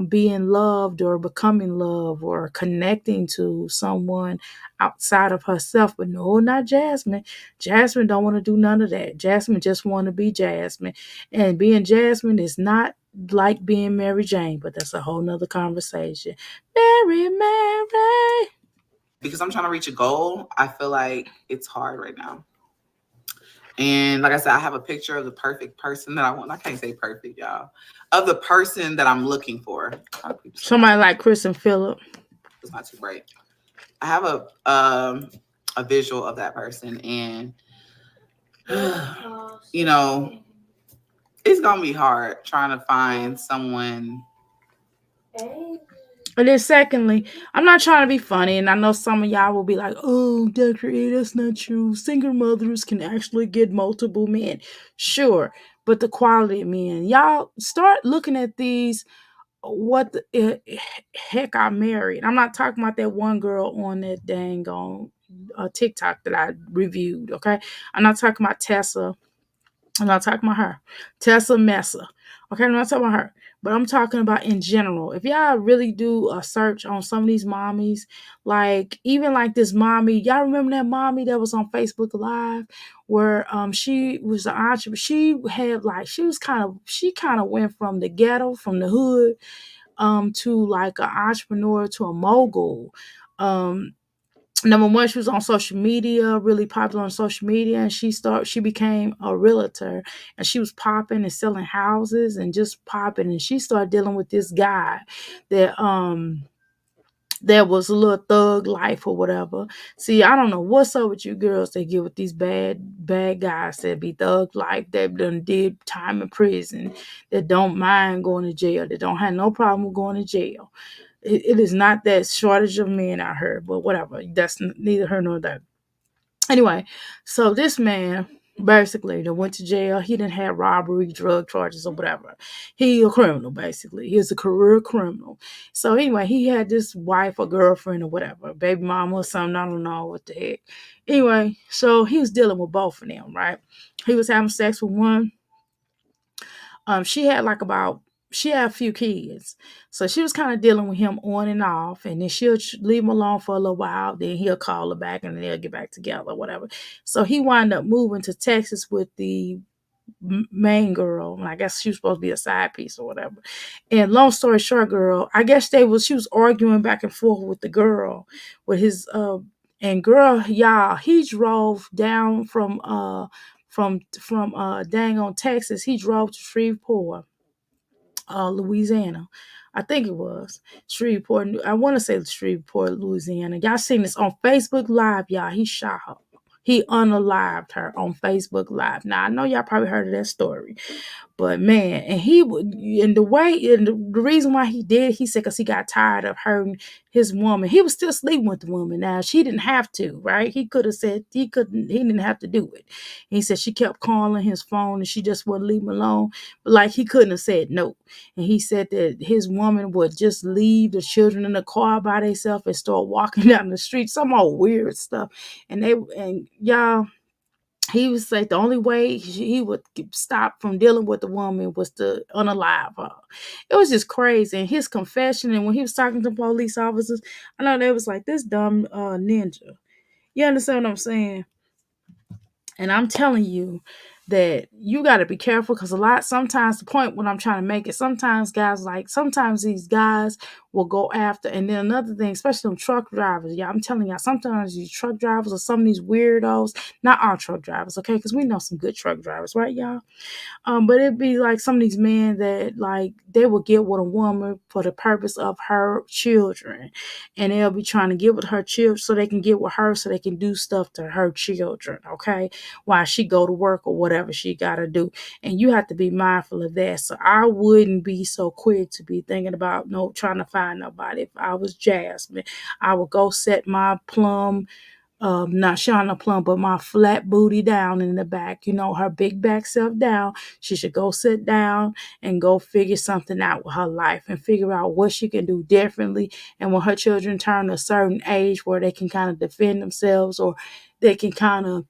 being loved or becoming loved or connecting to someone outside of herself? But no, not Jasmine. Jasmine don't want to do none of that. Jasmine just want to be Jasmine. And being Jasmine is not like being Mary Jane, but that's a whole nother conversation. Mary. Because I'm trying to reach a goal, I feel like it's hard right now. And like I said, I have a picture of the perfect person that I want. I can't say perfect, y'all. Of the person that I'm looking for. Somebody like Chris and Phillip. It's not too bright. I have a visual of that person, and it's gonna be hard trying to find someone. And then secondly, I'm not trying to be funny, and I know some of y'all will be like, oh, Dr. A, that's not true. Single mothers can actually get multiple men. Sure, but the quality of men. Y'all start looking at these, what the heck I married. I'm not talking about that one girl on that dang on TikTok that I reviewed, okay? I'm not talking about Tessa. I'm not talking about her. Tessa Messa. Okay, I'm not talking about her. But I'm talking about in general. If y'all really do a search on some of these mommies, like even like this mommy, y'all remember that mommy that was on Facebook Live where she was an entrepreneur. She kind of went from the ghetto, from the hood, to like an entrepreneur, to a mogul. number one, she was on social media, really popular on social media, and she became a realtor, and she was popping and selling houses and just popping, and she started dealing with this guy that was a little thug life or whatever. See, I don't know what's up with you girls that get with these bad guys that be thug life, that done did time in prison, that don't mind going to jail, that don't have no problem with going to jail. It is not that shortage of men out here, but whatever. That's neither her nor that. Anyway, so this man basically that went to jail. He didn't have robbery, drug charges, or whatever. He a criminal, basically. He's a career criminal. So anyway, he had this wife or girlfriend or whatever, baby mama or something. I don't know what the heck. Anyway, so he was dealing with both of them, right? He was having sex with one. She had she had a few kids. So she was kind of dealing with him on and off, and then she'll leave him alone for a little while. Then he'll call her back and they'll get back together, whatever. So he wound up moving to Texas with the main girl. And I guess she was supposed to be a side piece or whatever. And long story short, girl, I guess she was arguing back and forth with the girl, with his, and girl, y'all, he drove down from dang on Texas. He drove to Shreveport, Louisiana. I think it was Shreveport. I want to say Shreveport, Louisiana. Y'all seen this on Facebook Live, y'all. He shot her. He unalived her on Facebook Live. Now I know y'all probably heard of that story. But man, and he would, and the reason why he did, he said, because he got tired of hurting his woman. He was still sleeping with the woman. Now she didn't have to, right? He could have said he didn't have to do it. He said she kept calling his phone and she just wouldn't leave him alone. But like he couldn't have said no. And he said that his woman would just leave the children in the car by themselves and start walking down the street. Some old weird stuff. And y'all, he was like the only way he would stop from dealing with the woman was to unalive her. It was just crazy. And his confession, and when he was talking to police officers, I know they was like, this dumb ninja. You understand what I'm saying? And I'm telling you that you got to be careful, because sometimes the point what I'm trying to make is sometimes these guys will go after. And then another thing, especially them truck drivers, yeah, I'm telling y'all, sometimes these truck drivers or some of these weirdos, not all truck drivers, okay, because we know some good truck drivers, right, y'all? But it'd be like some of these men that like they will get with a woman for the purpose of her children, and they'll be trying to get with her children so they can get with her so they can do stuff to her children, okay, while she go to work or whatever she gotta do. And you have to be mindful of that. So I wouldn't be so quick to be thinking about trying to find nobody. If I was Jasmine, I would go set my plum, not Shauna Plum, but my flat booty down in the back, her big back self down. She should go sit down and go figure something out with her life and figure out what she can do differently. And when her children turn a certain age where they can kind of defend themselves, or they can kind of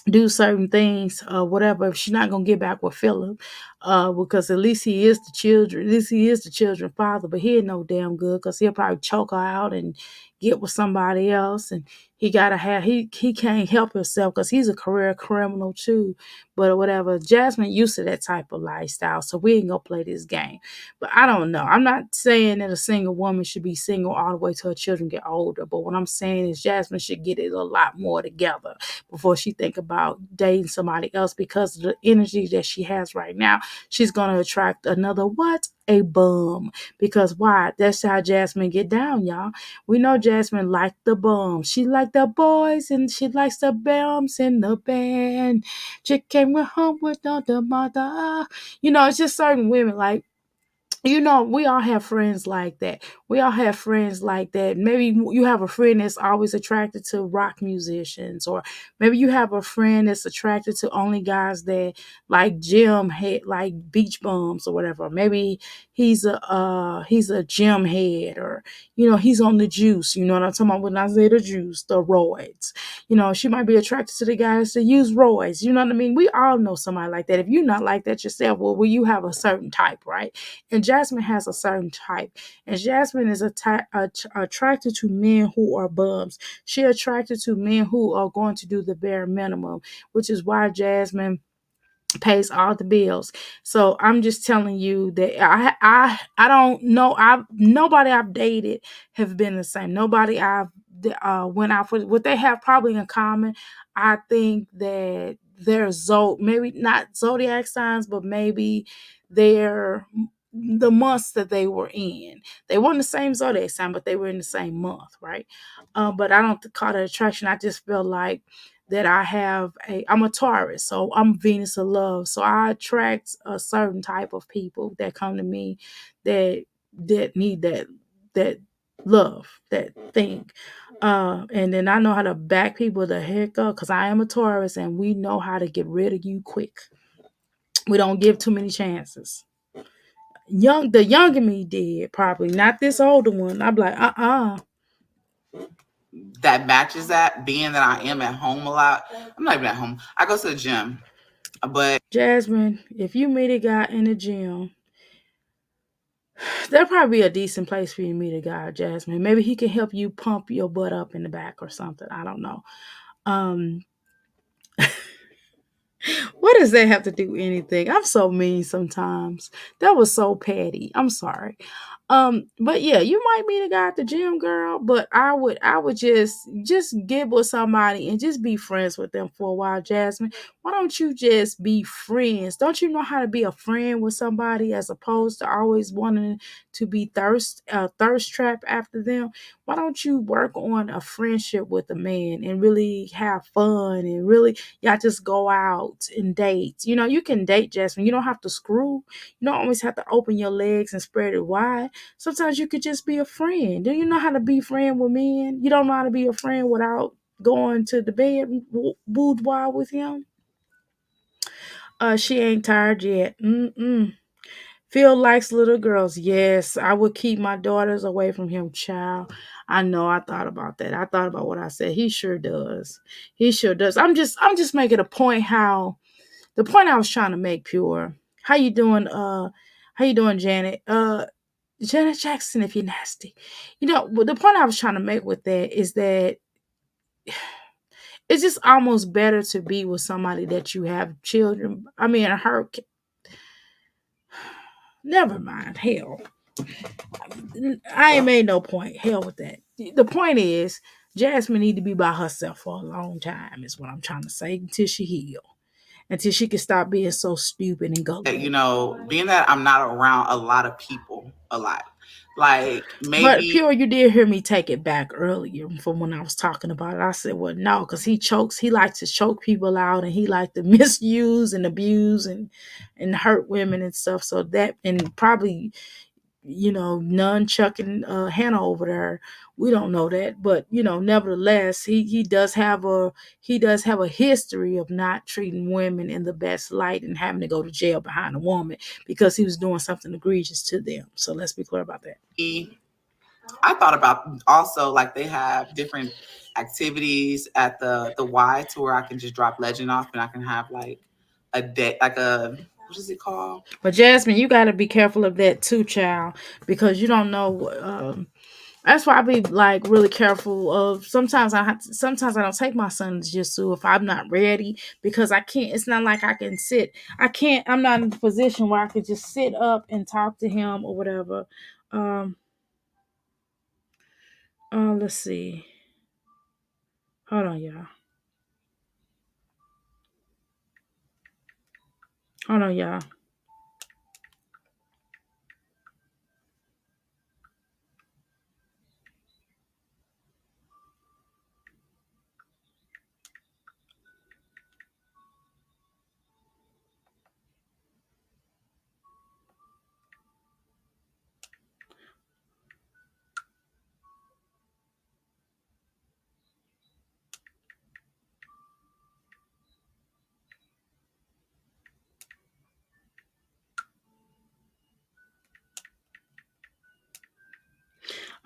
do certain things, whatever. She's not gonna get back with Philip, because at least he is the children's father. But he ain't no damn good, because he'll probably choke her out and get with somebody else. And he can't help himself, because he's a career criminal too. But whatever, Jasmine used to that type of lifestyle, so we ain't gonna play this game. But I don't know. I'm not saying that a single woman should be single all the way till her children get older. But what I'm saying is Jasmine should get it a lot more together before she think about dating somebody else, because of the energy that she has right now. She's going to attract another a bum. Because why? That's how Jasmine get down, y'all. We know Jasmine like the bums. She like the boys, and she likes the bums in the band. She came home with the mother. It's just certain women like, we all have friends like that. Maybe you have a friend that's always attracted to rock musicians, or maybe you have a friend that's attracted to only guys that like gym head, like beach bums or whatever. Maybe he's a gym head, or he's on the juice. You know what I'm talking about when I say the juice, the roids. She might be attracted to the guys that use roids. You know what I mean? We all know somebody like that. If you're not like that yourself, well, you have a certain type, right? And Jasmine has a certain type. And Jasmine is attracted to men who are bums. She attracted to men who are going to do the bare minimum, which is why Jasmine pays all the bills. So I'm just telling you that I don't know. Nobody I've dated have been the same. Nobody I've went out for what they have probably in common. I think that they're maybe not zodiac signs, but maybe they're the months that they were in. They weren't the same zodiac sign, but they were in the same month, right? But I don't call that attraction. I just feel like that I'm a Taurus, so I'm Venus of love. So I attract a certain type of people that come to me that need that love, that thing. And then I know how to back people the heck up because I am a Taurus and we know how to get rid of you quick. We don't give too many chances. The younger me did, probably not this older one. I'm like, that matches that, being that I am at home a lot. I'm not even at home. I go to the gym. But Jasmine, if you meet a guy in the gym, that'd probably be a decent place for you to meet a guy, Jasmine. Maybe he can help you pump your butt up in the back or something. I don't know. Um, what does that have to do with anything? I'm so mean sometimes. That was so petty. I'm sorry. But yeah, you might meet a guy at the gym, girl, but I would just get with somebody and just be friends with them for a while, Jasmine. Why don't you just be friends? Don't you know how to be a friend with somebody as opposed to always wanting to be thirst trap after them? Why don't you work on a friendship with a man and really have fun and really y'all just go out and date? You know, you can date, Jasmine. You don't have to screw. You don't always have to open your legs and spread it wide. Sometimes you could just be a friend. Do you know how to be friend with men? You don't know how to be a friend without going to the bed boudoir with him? She ain't tired yet. Phil likes little girls. Yes, I would keep my daughters away from him, child. I know. I thought about that. I thought about what I said. He sure does. He sure does. I'm just making a point the point I was trying to make, Pure. How you doing? How you doing, Janet? Janet Jackson, if you're nasty. You know, but the point I was trying to make with that is that it's just almost better to be with somebody that you have children. I mean, never mind. Hell, I ain't made no point. Hell with that. The point is, Jasmine need to be by herself for a long time, is what I'm trying to say, until she heal. Until she can stop being so stupid and gullible. being that I'm not around a lot of people a lot, like But maybe Pure, you did hear me take it back earlier from when I was talking about it. I said, well, no, because he chokes. He likes to choke people out and he likes to misuse and abuse and hurt women and stuff. So that, and probably, none chucking Hannah over there. We don't know that, but nevertheless, he does have a history of not treating women in the best light and having to go to jail behind a woman because he was doing something egregious to them. So let's be clear about that. I thought about also, like, they have different activities at the Y to where I can just drop Legend off and I can have like a day, like a, what is it called? But Jasmine, you got to be careful of that too, child, because you don't know. That's why I be like really careful of. Sometimes I don't take my son to Jiu-Jitsu if I'm not ready because I can't. It's not like I can sit. I can't. I'm not in a position where I could just sit up and talk to him or whatever. Um. Let's see. Hold on, y'all. Hold on, y'all.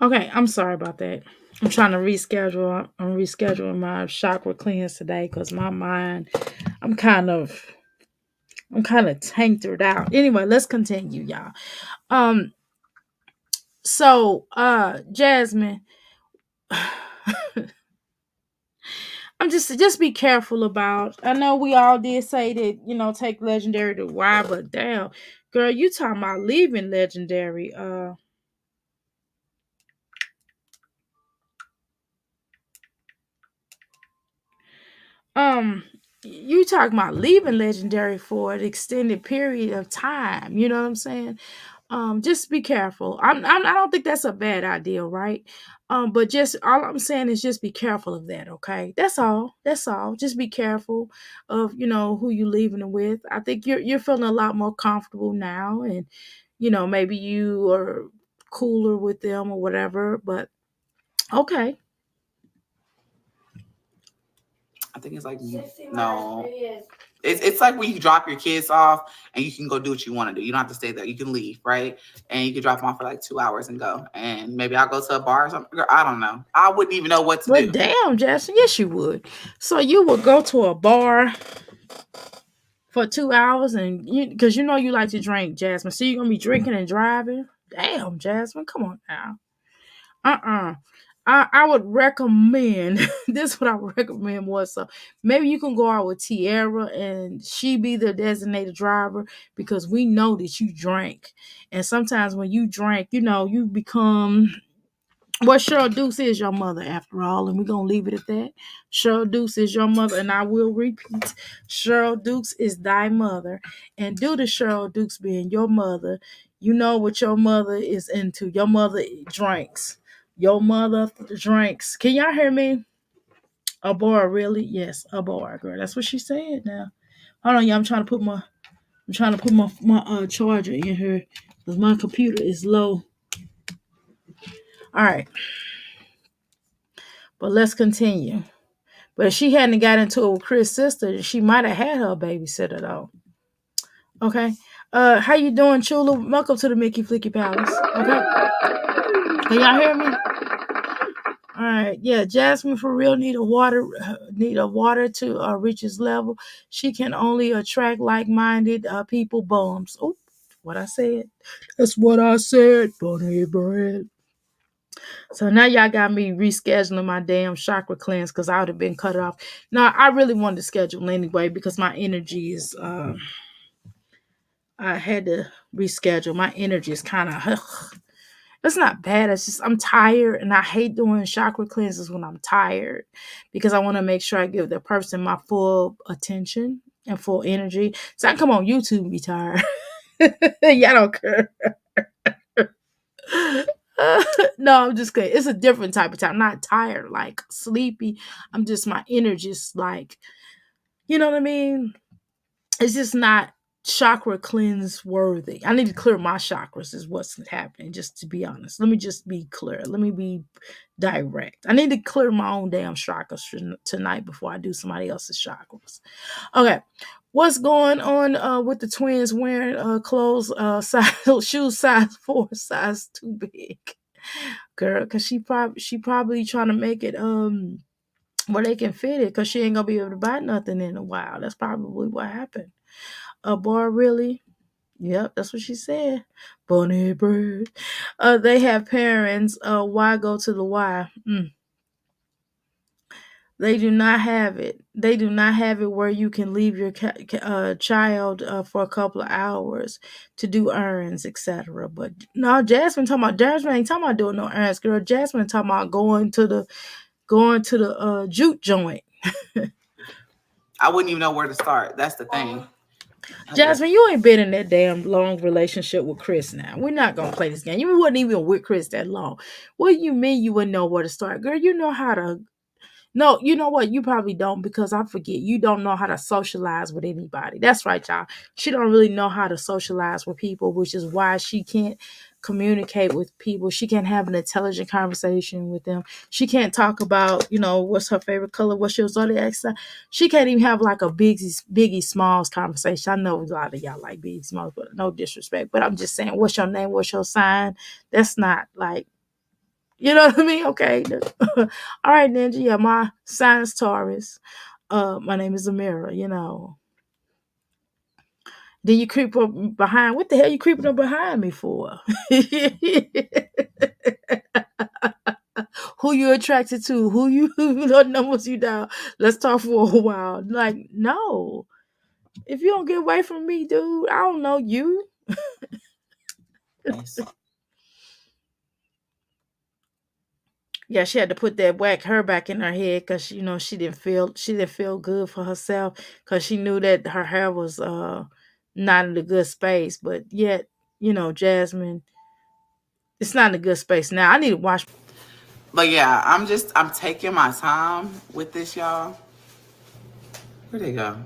Okay, I'm sorry about that. I'm trying to reschedule. I'm rescheduling my chakra cleanse today because my mind, I'm kind of tanked out. Anyway, let's continue, y'all. Um, so Jasmine, I'm just be careful about. I know we all did say that, take legendary to why, but damn, girl, you talking about leaving legendary. Um, you talking about leaving legendary for an extended period of time. You know what I'm saying? Just be careful. I don't think that's a bad idea, right? But just all I'm saying is just be careful of that, okay? That's all. Just be careful of, who you leaving it with. I think you're feeling a lot more comfortable now, and maybe you are cooler with them or whatever, but okay. I think it's like no. It's like when you drop your kids off and you can go do what you want to do. You don't have to stay there. You can leave, right? And you can drop them off for like 2 hours and go. And maybe I'll go to a bar or something. Girl, I don't know. I wouldn't even know what to But do. damn, Jackson, yes you would. So you would go to a bar for 2 hours, and because you like to drink, Jasmine. So you're gonna be drinking and driving? Damn, Jasmine, come on now. Uh-uh. I would recommend this is what I would recommend more so. Maybe you can go out with Tierra and she be the designated driver because we know that you drank. And sometimes when you drink, you become what Cheryl Dukes is your mother, after all, and we're gonna leave it at that. Cheryl Dukes is your mother, and I will repeat: Cheryl Dukes is thy mother, and due to Cheryl Dukes being your mother, you know what your mother is into. Your mother drinks. Your mother drinks. Can y'all hear me? A bar, really? Yes, a bar, girl. That's what she said. Now, hold on, y'all. I'm trying to put my charger in here because my computer is low. All right, but let's continue. But if she hadn't got into it with Chris' sister, she might have had her babysitter though. Okay. How you doing, Chula? Welcome to the Mickey Flicky Palace. Okay. Can y'all hear me? All right. Yeah, Jasmine for real need a water to reach his level. She can only attract like-minded people bums. Oh, what I said. That's what I said, bunny bread. So now y'all got me rescheduling my damn chakra cleanse because I would have been cut off. No, I really wanted to schedule anyway because my energy is I had to reschedule. My energy is kind of it's not bad. It's just I'm tired and I hate doing chakra cleanses when I'm tired because I want to make sure I give the person my full attention and full energy. So I can come on YouTube and be tired. Y'all don't care. No, I'm just kidding. It's a different type of time. I'm not tired, like sleepy. I'm just my energy is like, you know what I mean? It's just not chakra cleanse worthy. I need to clear my chakras, is what's happening, just to be honest. Let me just be clear. Let me be direct. I need to clear my own damn chakras tonight before I do somebody else's chakras. Okay. What's going on with the twins wearing clothes size shoes size 4, size too big? Girl, cause she probably trying to make it where they can fit it because she ain't gonna be able to buy nothing in a while. That's probably what happened. A bar, really? Yep, that's what she said. Bunny bird. They have parents. Why go to the Y? They do not have it. They do not have it where you can leave your child for a couple of hours to do errands, etc. But no, Jasmine ain't talking about doing no errands, girl. Jasmine talking about going to the juke joint. I wouldn't even know where to start. That's the thing. Jasmine, you ain't been in that damn long relationship with Chris now. We're not gonna play this game. You wasn't even with Chris that long. What do you mean you wouldn't know where to start? Girl, you know how to. No, you know what? You probably don't because I forget. You don't know how to socialize with anybody. That's right, y'all. She don't really know how to socialize with people, which is why she can't communicate with people. She can't have an intelligent conversation with them. She can't talk about, what's her favorite color, what's your zodiac sign. She can't even have like a Biggie Smalls conversation. I know a lot of y'all like Biggie Smalls, but no disrespect. But I'm just saying, what's your name? What's your sign? That's not like, you know what I mean? Okay. All right, Ninja. Yeah, my sign is Taurus. My name is Amira. Then you creep up behind. What the hell you creeping up behind me for? who you attracted to, who you what numbers you down. Let's talk for a while. Like, no. If you don't get away from me, dude, I don't know you. Yes. Yeah, she had to put that whack her back in her head because she didn't feel good for herself because she knew that her hair was not in a good space. But yet, Jasmine, it's not in a good space now. I need to wash. But yeah, I'm taking my time with this, y'all. Where'd they go?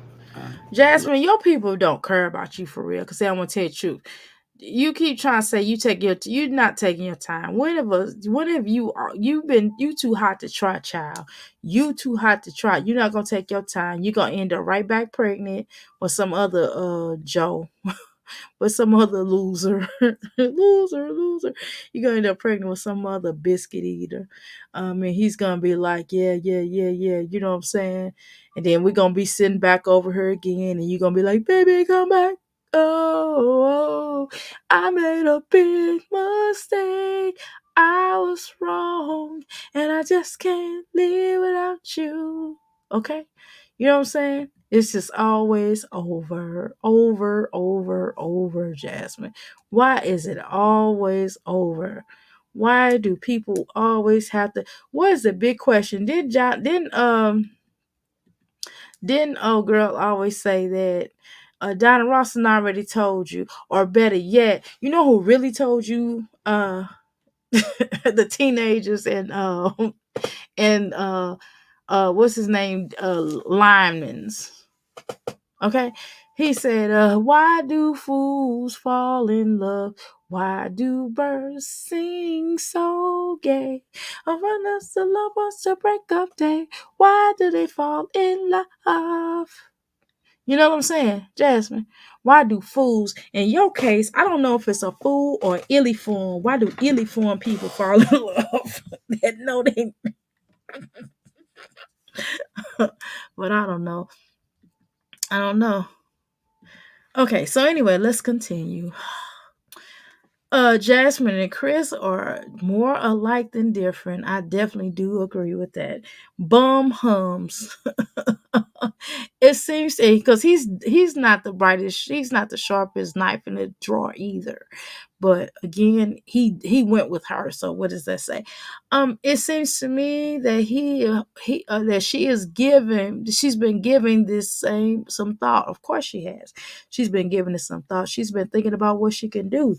Jasmine, your people don't care about you for real because they don't want to tell you the truth. You keep trying to say you're not taking your time. Whenever you too hot to try, child. You too hot to try. You're not gonna take your time. You're gonna end up right back pregnant with some other Joe. With some other loser. loser. You're gonna end up pregnant with some other biscuit eater. And he's gonna be like, yeah. You know what I'm saying? And then we're gonna be sitting back over her again, and you're gonna be like, baby, come back. Oh, I made a big mistake. I was wrong, and I just can't live without you. Okay? You know what I'm saying? It's just always over, Jasmine. Why is it always over? Why do people always have to? What is the big question? Didn't old girl always say that Donna Rawson already told you, or better yet, you know who really told you? The teenagers and what's his name? Lyman's. Okay. He said, why do fools fall in love? Why do birds sing so gay? When us the love wants to break up day, why do they fall in love? You know what I'm saying, Jasmine? Why do fools, in your case, I don't know if it's a fool or illiform. Why do illiform people fall in love? That no, they, but I don't know. I don't know. Okay, so anyway, let's continue. Jasmine and Chris are more alike than different. I definitely do agree with that. Bum hums. It seems because he's not the brightest, he's not the sharpest knife in the drawer either. But again, he went with her. So what does that say? It seems to me that that she's been giving this some thought. Of course she has. She's been giving it some thought. She's been thinking about what she can do,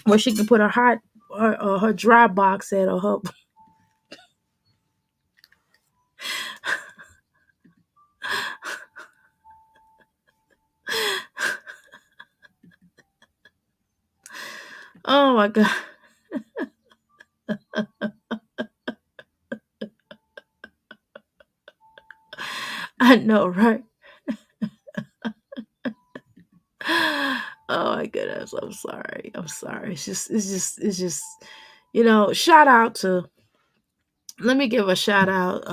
where she can put her dry box at, or her. Oh my god. I know, right? Oh my goodness, I'm sorry. It's just shout out to, let me give a shout out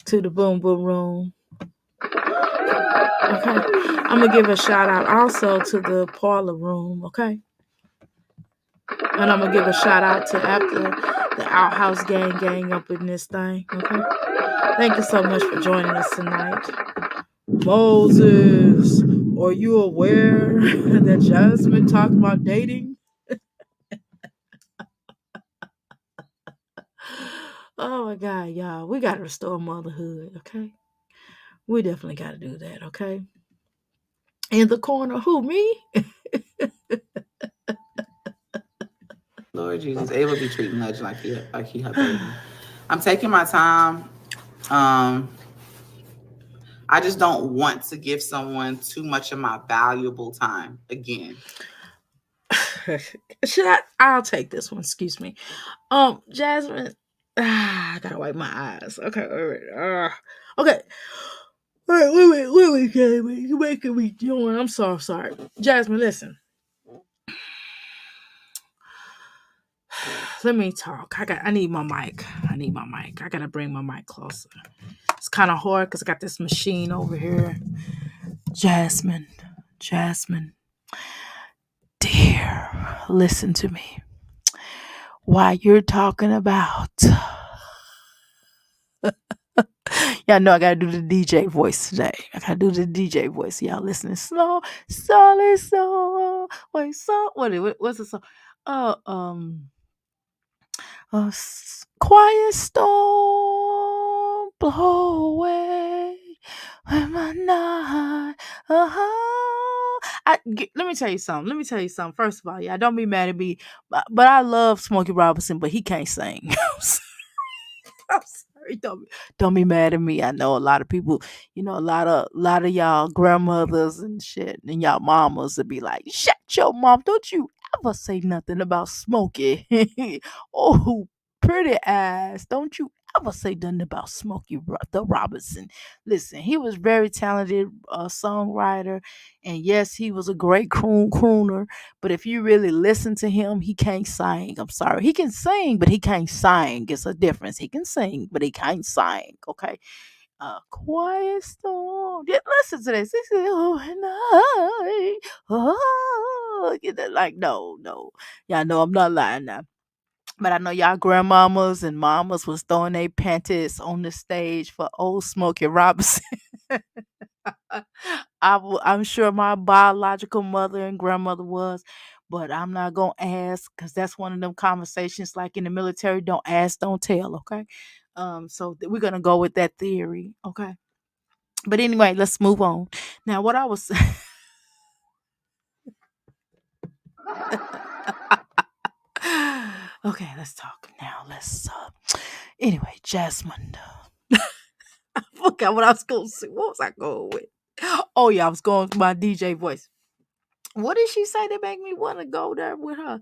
to the Boom Boom Room. Okay. I'm gonna give a shout out also to the Parlor Room, okay? And I'm gonna give a shout out to after the Outhouse gang up in this thing, okay? Thank you so much for joining us tonight. Moses, are you aware that Jasmine talked about dating? Oh my God, y'all. We got to restore motherhood, okay? We definitely got to do that, okay? In the corner, who, me? Lord Jesus, Ava be treating Legend like he her baby. I'm taking my time. I just don't want to give someone too much of my valuable time again. I'll take this one, excuse me. Jasmine, I gotta wipe my eyes. Okay, all right. Okay. All right, wait, Jasmine. You making me yawn. I'm sorry. Jasmine, listen. Let me talk. I need my mic. I gotta bring my mic closer. It's kind of hard because I got this machine over here. Jasmine, dear, listen to me. While you're talking about Y'all know I gotta do the DJ voice today. I gotta do the DJ voice. Y'all listening slow, slowly, slow. Wait, so what's the song? Uh, um, quiet storm blow away when my night. Let me tell you something. Let me tell you something. First of all, yeah, don't be mad at me, but I love Smokey Robinson, but he can't sing. I'm sorry. Don't be mad at me. I know a lot of people, a lot of y'all grandmothers and shit and y'all mamas would be like, shut your mom. Don't you ever say nothing about Smokey. Oh, pretty ass. Don't you ever say nothing about the Robinson. Listen, he was very talented songwriter. And yes, he was a great crooner. But if you really listen to him, he can't sing. I'm sorry. He can sing, but he can't sing. It's a difference. He can sing, but he can't sing. Okay. Quiet storm. Yeah, listen to this. This is night. Oh, like, no, no. Y'all know I'm not lying now. But I know y'all grandmamas and mamas was throwing their panties on the stage for old Smokey Robinson. I'm sure my biological mother and grandmother was, but I'm not gonna ask because that's one of them conversations like in the military. Don't ask, don't tell. Okay, so we're gonna go with that theory. Okay, but anyway, let's move on. Now, what I was okay, let's talk now. Anyway, Jasmine. I forgot what I was going to say. What was I going with? Oh yeah, I was going with my DJ voice. What did she say that make me want to go there with her?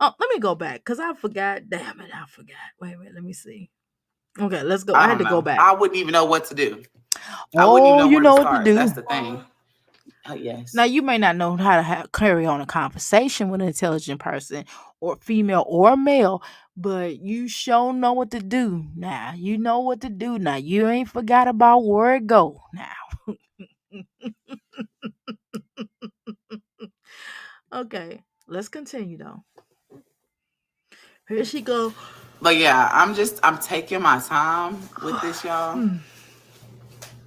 Oh, let me go back because I forgot. Damn it, I forgot. Wait a minute, let me see. Okay, let's go. I I had don't to go know. back. I wouldn't even know what to do. I wouldn't even Oh, know you where to know what to start. do. That's the thing. Now, Yes. you may not know how to carry on a conversation with an intelligent person, or female or male, but you sure know what to do. Now, you know what to do. Now, you ain't forgot about where it go. Now, okay, let's continue though. Here she go. But yeah, I'm taking my time with this, y'all. Here you go.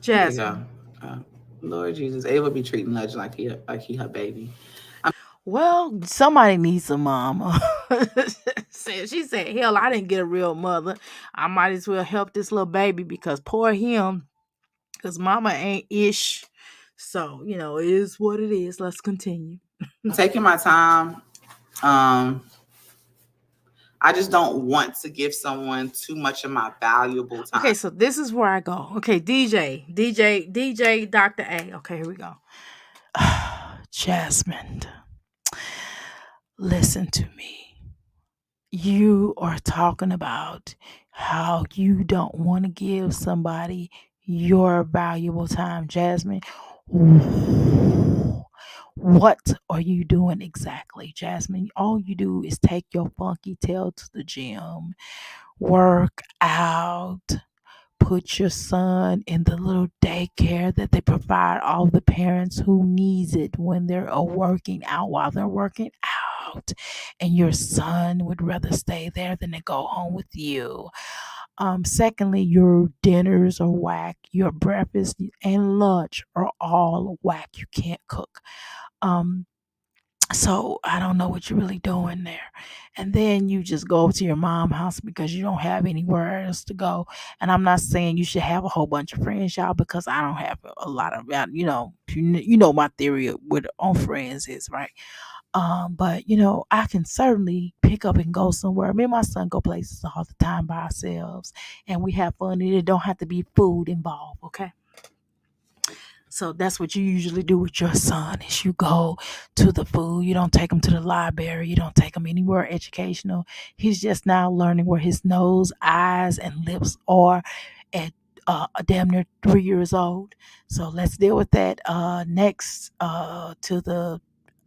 Jasmine. Uh, Lord Jesus, Ava be treating Legend like he her baby. Well, somebody needs a mama. She said, hell, I didn't get a real mother. I might as well help this little baby because poor him, because mama ain't ish. So, it is what it is. Let's continue. I'm taking my time. Um, I just don't want to give someone too much of my valuable time. Okay, so this is where I go. Okay, DJ, Dr. A. Okay, here we go. Jasmine, listen to me. You are talking about how you don't want to give somebody your valuable time, Jasmine. What are you doing exactly, Jasmine? All you do is take your funky tail to the gym, work out, put your son in the little daycare that they provide all the parents who needs it when they're working out while they're working out, and your son would rather stay there than to go home with you. Secondly, your dinners are whack, your breakfast and lunch are all whack. You can't cook. um so I don't know what you're really doing there. And then you just go to your mom house because you don't have anywhere else to go. And I'm not saying you should have a whole bunch of friends, y'all, because I don't have a lot of, you know my theory with on friends is, right? But I can certainly pick up and go somewhere. Me and my son go places all the time by ourselves, and we have fun, and it don't have to be food involved, okay? So that's what you usually do with your son is you go to the food. You don't take him to the library. You don't take him anywhere educational. He's just now learning where his nose, eyes, and lips are at damn near 3 years old. So let's deal with that. Next to the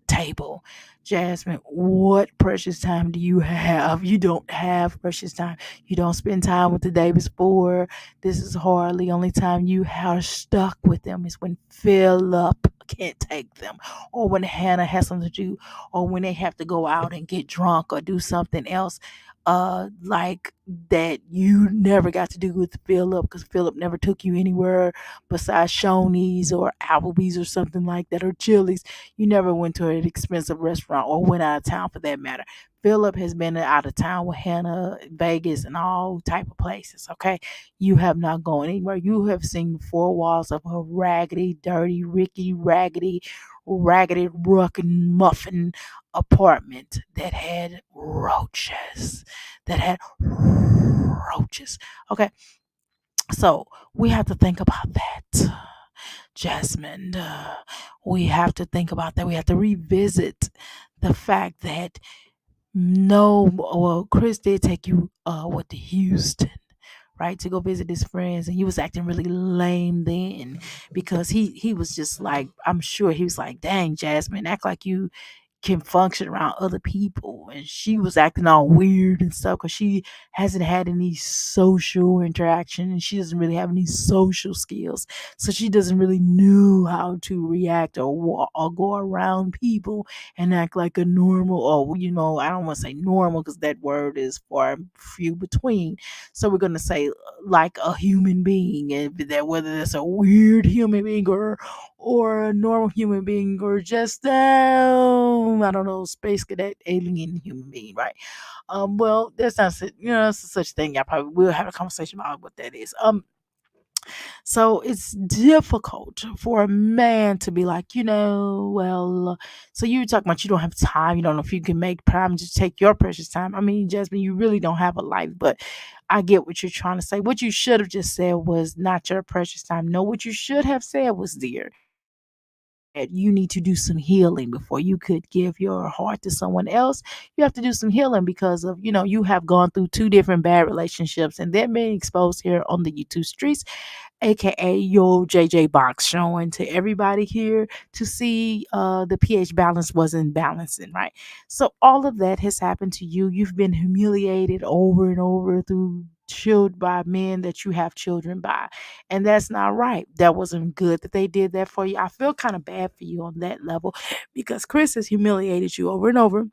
table. Jasmine, what precious time do you have? You don't have precious time. You don't spend time with the Davis Four. This is hardly only time you are stuck with them is when Philip can't take them, or when Hannah has something to do, or when they have to go out and get drunk or do something else. like that you never got to do with Philip because Philip never took you anywhere besides Shoney's or Applebee's or something like that or Chili's. You never went to an expensive restaurant or went out of town for that matter. Philip has been out of town with Hannah, Vegas, and all type of places. Okay, you have not gone anywhere. You have seen the four walls of a raggedy, dirty, rickety, raggedy, ruckin' muffin apartment that had roaches. That had roaches. Okay, so we have to think about that, Jasmine. We have to think about that. We have to revisit the fact that no, well, Chris did take you what to Houston, right, to go visit his friends, and he was acting really lame then because he was just like, I'm sure he was like, dang, Jasmine, act like you can function around other people. And she was acting all weird and stuff because she hasn't had any social interaction and she doesn't really have any social skills. So she doesn't really know how to react or go around people and act like a normal, or, I don't want to say normal because that word is far and few between. So we're going to say like a human being, and that whether that's a weird human being or a normal human being or just I don't know, space cadet alien human being, right? Well, that's not that's a such thing. I probably will have a conversation about what that is. So it's difficult for a man to be like, well, so you were talking about you don't have time, you don't know if you can make time, just take your precious time. I mean, Jasmine, you really don't have a life, but I get what you're trying to say. What you should have just said was not your precious time. No, what you should have said was, dear, that you need to do some healing before you could give your heart to someone else. You have to do some healing because of, you have gone through two different bad relationships and they're being exposed here on the YouTube streets, aka your JJ box, showing to everybody here to see the pH balance wasn't balancing, right? So all of that has happened to you. You've been humiliated over and over through chilled by men that you have children by, and that's not right. That wasn't good that they did that for you. I feel kind of bad for you on that level because Chris has humiliated you over and over.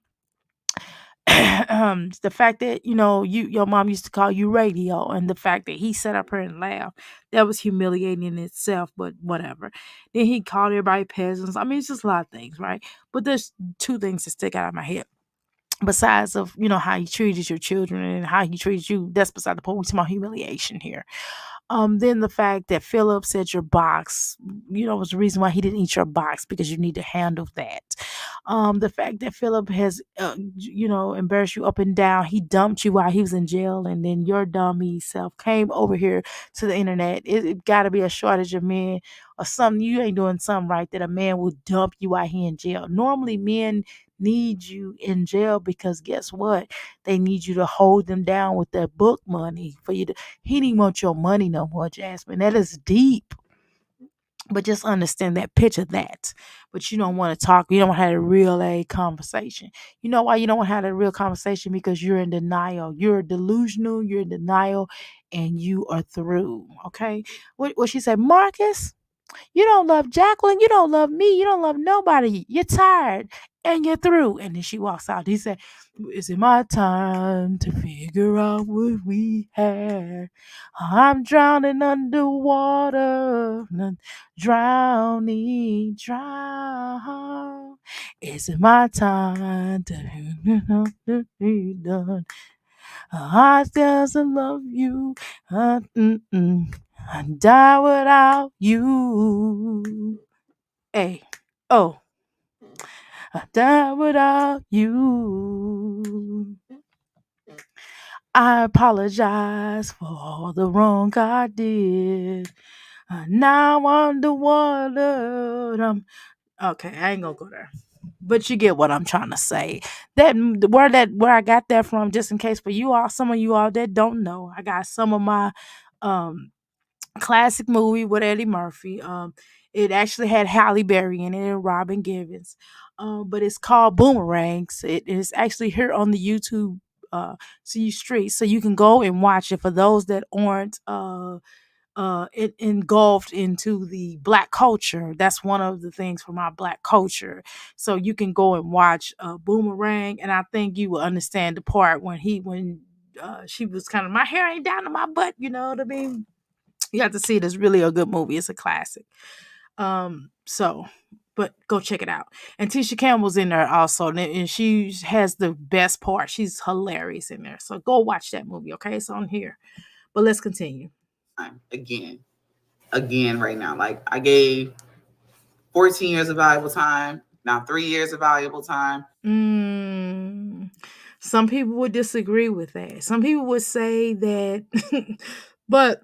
The fact that your mom used to call you radio, and the fact that he sat up here and laughed, that was humiliating in itself, but whatever. Then he called everybody peasants. I mean, it's just a lot of things, right? But there's two things that stick out of my head besides of how he treated your children and how he treated you. That's beside the point. We're talking about humiliation here. Then the fact that Philip said your box, was the reason why he didn't eat your box, because you need to handle that. The fact that Philip has, embarrassed you up and down. He dumped you while he was in jail, and then your dummy self came over here to the internet. It got to be a shortage of men or something. You ain't doing something right that a man will dump you while he in jail. Normally, men need you in jail because guess what? They need you to hold them down with their book money for you to. He didn't want your money no more, Jasmine. That is deep. But just understand that, picture that. But you don't want to talk. You don't want to have a real conversation. You know why you don't want to have a real conversation? Because you're in denial. You're delusional. You're in denial, and you are through. Okay. What she said, Marcus? You don't love Jacqueline. You don't love me. You don't love nobody. You're tired and you're through. And then she walks out. He said, is it my time to figure out what we had? I'm drowning underwater. Drowning, drown. Is it my time to be done? I doesn't love you. I die without you. Hey, oh, I die without you. I apologize for all the wrong I did. Now I'm the one that okay, I ain't gonna go there. But you get what I'm trying to say. Where I got that from, just in case for you all, some of you all that don't know, I got some of my um classic movie with Eddie Murphy. It actually had Halle Berry in it and Robin Givens. But it's called Boomerangs. It is actually here on the YouTube see street, so you can go and watch it for those that aren't engulfed into the black culture. That's one of the things for my black culture. So you can go and watch Boomerang, and I think you will understand the part when she was kind of, my hair ain't down to my butt, you know what I mean? You have to see it. It's really a good movie. It's a classic. So, but go check it out. And Tisha Campbell's in there also, and she has the best part. She's hilarious in there. So go watch that movie. Okay, it's on here. But let's continue. Again, right now. Like I gave 14 years of valuable time. Now 3 years of valuable time. Some people would disagree with that. Some people would say that, but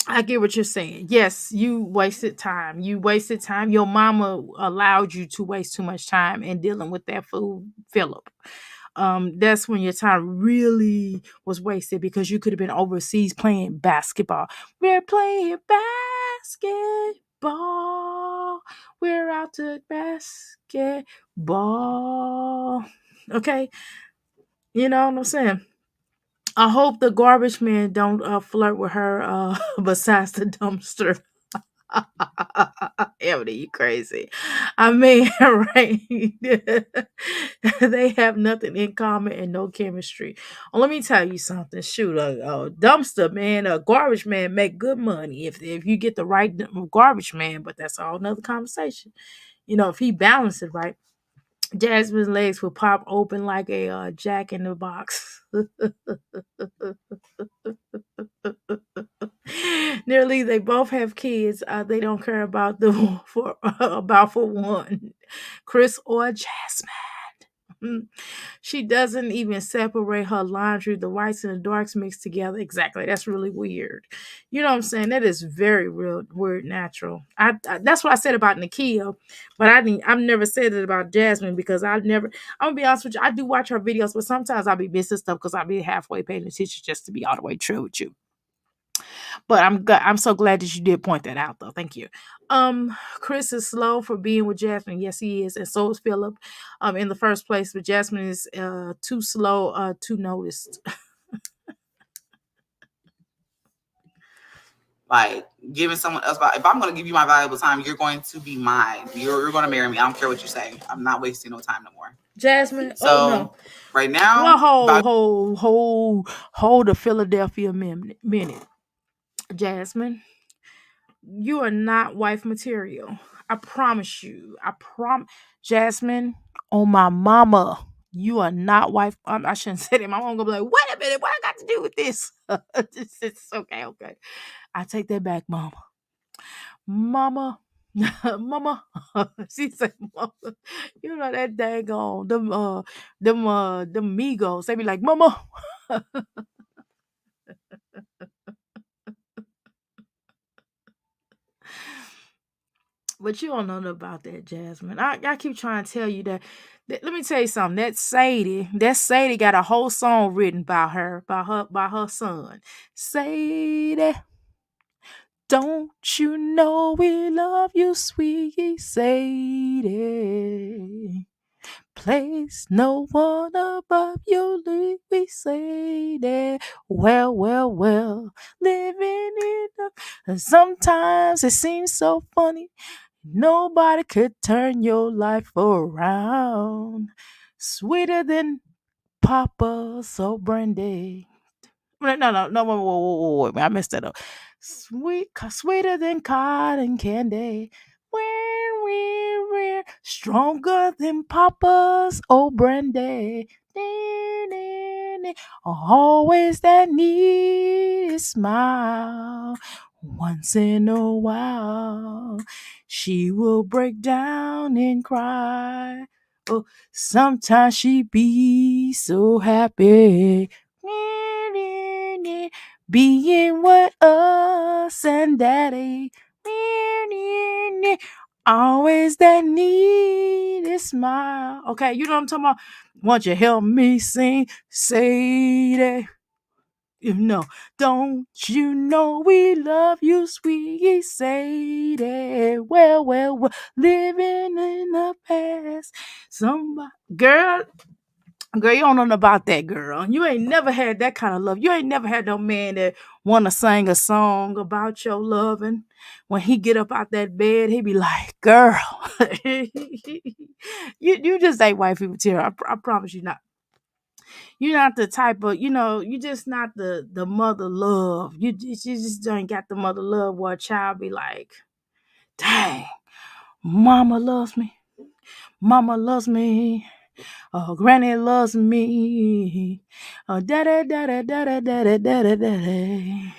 I get what you're saying. Yes, you wasted time. You wasted time. Your mama allowed you to waste too much time in dealing with that fool, Philip. That's when your time really was wasted because you could have been overseas playing basketball. We're playing basketball. We're out to basketball. Okay, you know what I'm saying? I hope the garbage man don't flirt with her besides the dumpster. Emily, you crazy. I mean, right? They have nothing in common and no chemistry. Oh, let me tell you something. Shoot, a dumpster man, a garbage man make good money if you get the right garbage man, but that's all another conversation. You know, if he balances it right, Jasmine's legs will pop open like a Jack in the Box. Nearly, they both have kids. They don't care about the for one, Chris or Jasmine. She doesn't even separate her laundry. The whites and the darks mixed together. Exactly. That's really weird. You know what I'm saying? That is very real, weird, natural. That's what I said about Nakia, but I've never said it about Jasmine because I'm gonna be honest with you. I do watch her videos, but sometimes I'll be missing stuff because I'll be halfway paying attention just to be all the way true with you. But I'm so glad that you did point that out though. Thank you. Chris is slow for being with Jasmine. Yes, he is, and so is Philip. In the first place, but Jasmine is too slow to notice. Like giving someone else, if I'm going to give you my valuable time, you're going to be mine. You're going to marry me. I don't care what you say. I'm not wasting no time no more. Jasmine, So oh no. Right now, hold the Philadelphia minute. Jasmine, you are not wife material. I promise you. Jasmine, on my mama, you are not wife. I shouldn't say that. My mom gonna be like, wait a minute, what I got to do with this? It's okay. I take that back, mama. Mama. Mama, she said, "Mama, you know that daggone them Migos. They be like, Mama." But you don't know nothing about that, Jasmine. I keep trying to tell you that. Let me tell you something. That Sadie got a whole song written by her son. Sadie, don't you know we love you, sweet Sadie? Place no one above you, we Sadie. Well, living it up. And sometimes it seems so funny. Nobody could turn your life around. Sweeter than Papa, so Brandy. No, wait, I messed that up. Sweeter than cotton candy. We're stronger than Papa's old Brandy. Always that need smile. Once in a while, she will break down and cry. Oh, sometimes she be so happy. Being with us and daddy. Always that need is smile. Okay, you know what I'm talking about? Won't you help me sing? Say that. No, don't you know we love you, sweet Sadie? Well, living in the past. Somebody, girl, Girl, you don't know nothing about that, girl. You ain't never had that kind of love. You ain't never had no man that want to sing a song about your loving. When he get up out that bed, he be like, girl, you just ain't wifey material. I promise you not. You're not the type of, you just not the mother love. You just ain't got the mother love where a child be like, dang, mama loves me. Mama loves me. Oh, granny loves me. Oh, daddy, daddy, daddy, daddy, daddy, daddy.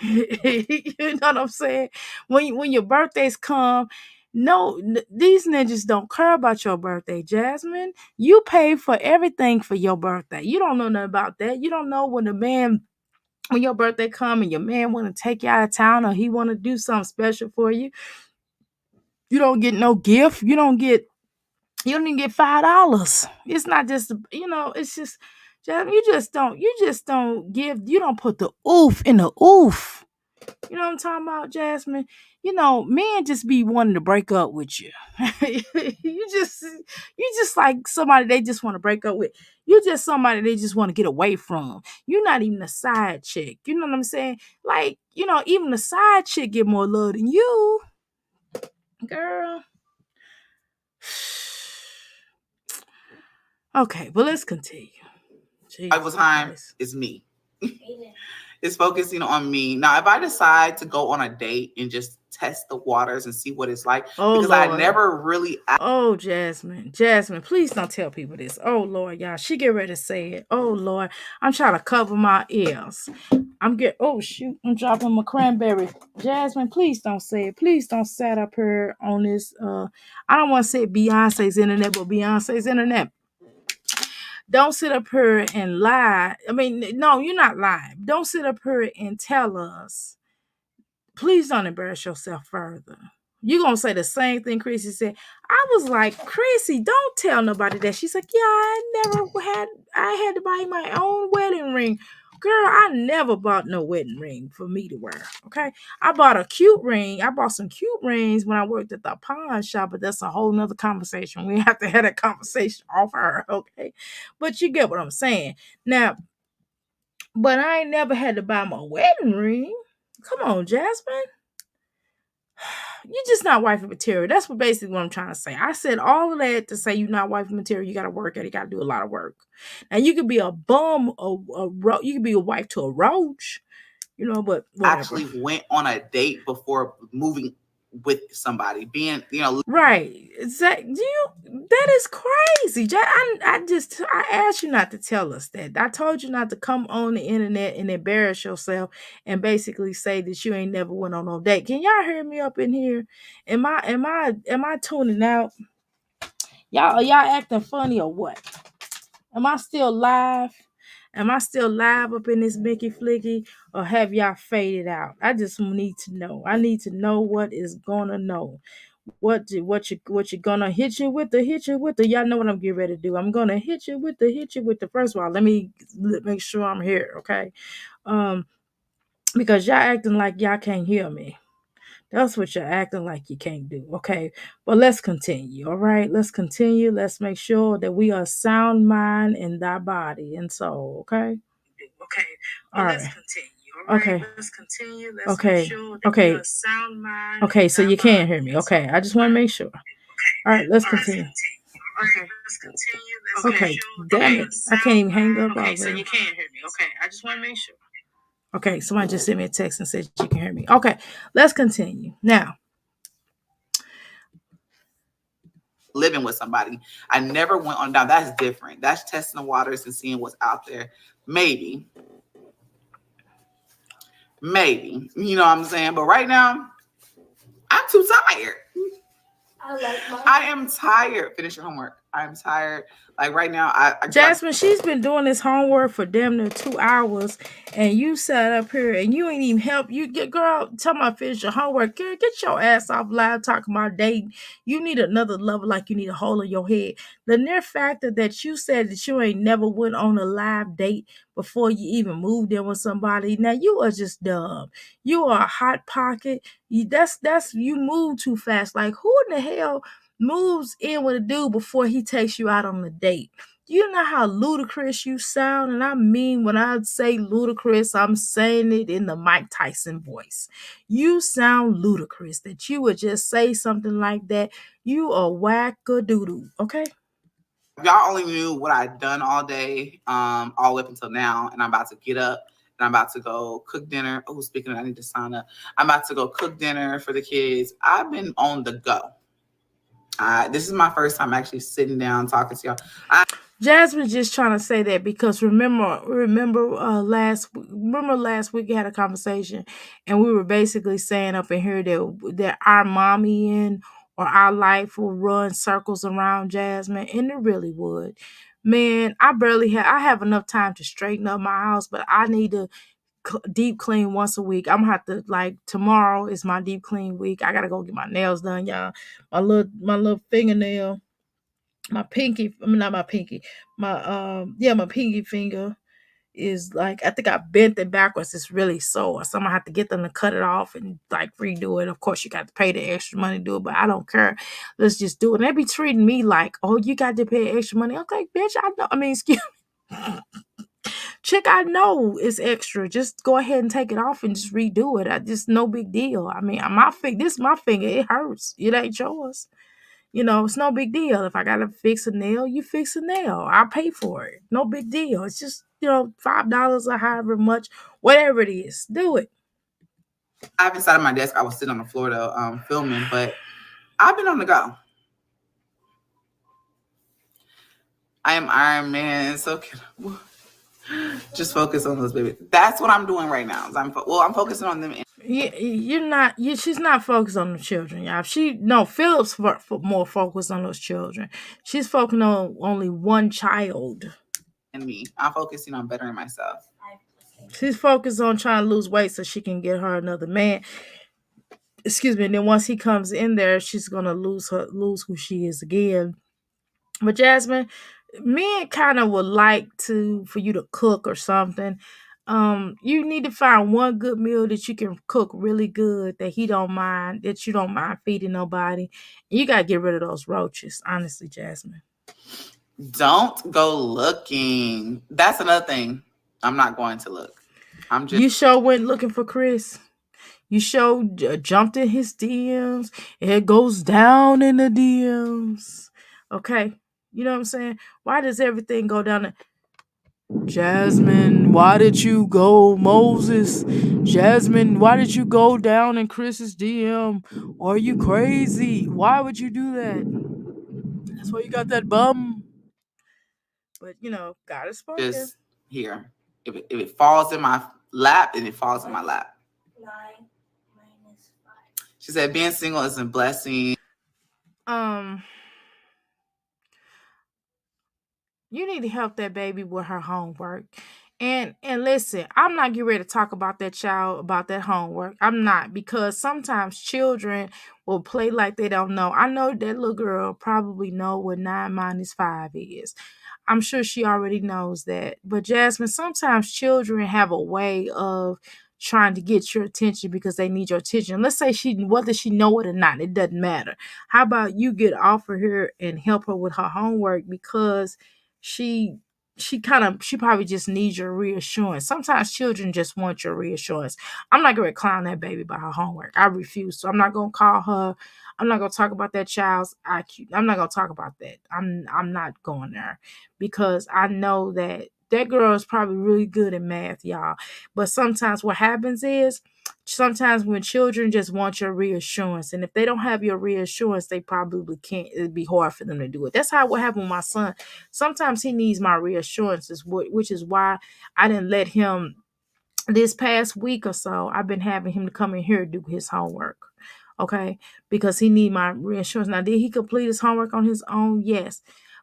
You know what I'm saying? When your birthdays come, no, these ninjas don't care about your birthday, Jasmine. You pay for everything for your birthday. You don't know nothing about that. You don't know when your birthday come and your man want to take you out of town or he want to do something special for you. You don't get no gift. You don't even get $5. It's not just, it's just you just don't give, you don't put the oof in the oof. You know what I'm talking about, Jasmine? Men just be wanting to break up with you. You just like somebody they just want to break up with. You just somebody they just want to get away from. You're not even a side chick. You know what I'm saying? Like, even the side chick get more love than you, girl. Okay, but let's continue. Jesus time Christ. Is me. It's focusing on me. Now, if I decide to go on a date and just test the waters and see what it's like, because Lord. I never really. Oh, Jasmine, please don't tell people this. Oh Lord, y'all, she get ready to say it. Oh Lord, I'm trying to cover my ears. Oh shoot, I'm dropping my cranberry. Jasmine, please don't say it. Please don't set up here on this. I don't want to say Beyonce's internet, but Beyonce's internet. Don't sit up here and lie. I mean, no, you're not lying. Don't sit up here and tell us. Please don't embarrass yourself further. You're going to say the same thing Chrissy said. I was like, Chrissy, don't tell nobody that. She's like, yeah, I had to buy my own wedding ring. Girl, I never bought no wedding ring for me to wear, okay? I bought a cute ring. I bought some cute rings when I worked at the pawn shop, but that's a whole nother conversation. We have to have that conversation off her, okay? But you get what I'm saying. Now, but I ain't never had to buy my wedding ring. Come on, Jasmine. You're just not wifey material. That's basically what I'm trying to say. I said all of that to say you're not wifey material. You got to work at it. You got to do a lot of work. Now, you could be a bum, you could be a wife to a roach, but whatever. Actually went on a date before moving with somebody, being, right. That is crazy. I asked you not to tell us that. I told you not to come on the internet and embarrass yourself and basically say that you ain't never went on no date. Can y'all hear me up in here? Am I tuning out? Y'all acting funny or what? Am I still live? Am I still live up in this Mickey Flicky, or have y'all faded out? I just need to know. I need to know what is gonna know. What you gonna hit you with the y'all know what I'm getting ready to do. I'm gonna hit you with the first of all. Let me make sure I'm here, okay? Because y'all acting like y'all can't hear me. That's what you're acting like you can't do. Okay. But let's continue. All right. Let's continue. Let's make sure that we are sound mind in thy body and soul. Okay. Okay. All right. Let's continue. All right. Okay. Let's continue. Let's make sure that we are sound mind. Okay. So you can't hear me. Okay. I just want to make sure. All right. Let's continue. Okay. Let's continue. Okay. Damn it. I can't even hang up. Okay. So you can't hear me. Okay. I just want to make sure. Okay, somebody just sent me a text and said you can hear me. Okay, let's continue. Now, living with somebody. I never went on down. That's different. That's testing the waters and seeing what's out there. Maybe. You know what I'm saying? But right now, I'm too tired. I am tired. Finish your homework. I'm tired. Like right now, Jasmine, she's been doing this homework for damn near 2 hours, and you sat up here and you ain't even help. You get girl, tell me finish your homework. Girl, get your ass off live talking about dating. You need another level, like you need a hole in your head. The near factor that you said that you ain't never went on a live date before you even moved in with somebody. Now you are just dumb. You are a hot pocket. You move too fast. Like who in the hell moves in with a dude before he takes you out on a date? You know how ludicrous you sound, and I mean when I say ludicrous, I'm saying it in the Mike Tyson voice. You sound ludicrous that you would just say something like that. You a whack-a-doodle, okay? Y'all only knew what I'd done all day, all the way up until now, and I'm about to get up and I'm about to go cook dinner. Oh, speaking of, I need to sign up. I'm about to go cook dinner for the kids. I've been on the go. This is my first time actually sitting down talking to y'all. Jasmine's just trying to say that because remember last week we had a conversation and we were basically saying up in here that our mommy and or our life will run circles around Jasmine, and it really would. Man, I have enough time to straighten up my house, but I need to deep clean once a week. I'm gonna have to, like, tomorrow is my deep clean week. I gotta go get my nails done, y'all. My little fingernail, my pinky, I mean not my pinky, my pinky finger is like, I think I bent it backwards. It's really sore. So I'm gonna have to get them to cut it off and like redo it. Of course you got to pay the extra money to do it, but I don't care. Let's just do it. And they be treating me like, oh, you got to pay extra money. Okay, bitch, I know. I mean, excuse me. Chick, I know it's extra. Just go ahead and take it off and just redo it. I just, no big deal. I mean, this is my finger. It hurts. It ain't yours. It's no big deal. If I gotta fix a nail, you fix a nail. I'll pay for it. No big deal. It's just, $5 or however much, whatever it is. Do it. I've inside of my desk. I was sitting on the floor though, filming, but I've been on the go. I am Iron Man. So just focus on those babies. That's what I'm doing right now. I'm focusing on them. You're not. She's not focused on the children, y'all. Philip's more focused on those children. She's focusing on only one child. And me, I'm focusing on bettering myself. She's focused on trying to lose weight so she can get her another man. Excuse me. And then once he comes in there, she's gonna lose who she is again. But Jasmine, men kind of would like for you to cook or something. You need to find one good meal that you can cook really good that you don't mind feeding nobody. And you gotta get rid of those roaches, honestly, Jasmine. Don't go looking. That's another thing. I'm not going to look. You sure went looking for Chris. You sure jumped in his DMs. It goes down in the DMs. Okay. You know what I'm saying? Why does everything go down there? Jasmine, why did you go, Moses? Jasmine, why did you go down in Chris's DM? Are you crazy? Why would you do that? That's why you got that bum. But God is spoken. Just here. If it falls in my lap, then it falls in my lap. 9 minus 5. She said being single is a blessing. You need to help that baby with her homework. And listen, I'm not getting ready to talk about that child, about that homework. I'm not, because sometimes children will play like they don't know. I know that little girl probably know what 9 minus 5 is. I'm sure she already knows that. But Jasmine, sometimes children have a way of trying to get your attention because they need your attention. Let's say whether she know it or not, it doesn't matter. How about you get off of her and help her with her homework, because she probably just needs your reassurance. Sometimes children just want your reassurance. I'm not gonna clown that baby by her homework. I refuse. So I'm not gonna call her. I'm not gonna talk about that child's IQ. I'm not gonna talk about that. I'm not going there, because I know that girl is probably really good at math, y'all. But sometimes what happens is, sometimes when children just want your reassurance, and if they don't have your reassurance, they probably can't. It'd be hard for them to do it. That's what happened with my son. Sometimes he needs my reassurances, which is why I didn't let him. This past week or so, I've been having him to come in here to do his homework. Okay, because he need my reassurance. Now, did he complete his homework on his own? Yes,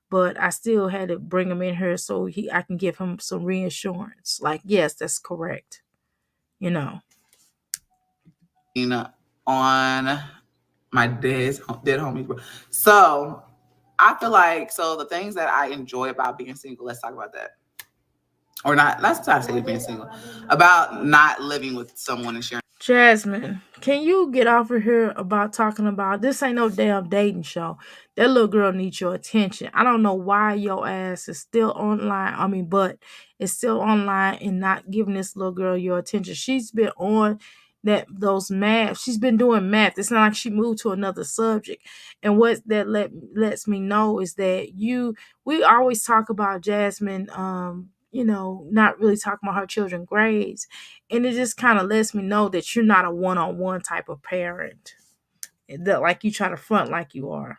but I still had to bring him in here so I can give him some reassurance. Like, yes, that's correct. On my dead homies. So I feel like, the things that I enjoy about being single, let's talk about that. Or not, let's not say being single, about not living with someone and sharing. Jasmine, can you get off of here about talking about this? Ain't no damn dating show. That little girl needs your attention. I don't know why your ass is still online. I mean, but it's still online and not giving this little girl your attention. She's been on those math. She's been doing math. It's not like she moved to another subject. And what that lets me know is that we always talk about Jasmine, not really talking about her children's grades, and it just kind of lets me know that you're not a one-on-one type of parent, that like you try to front like you are.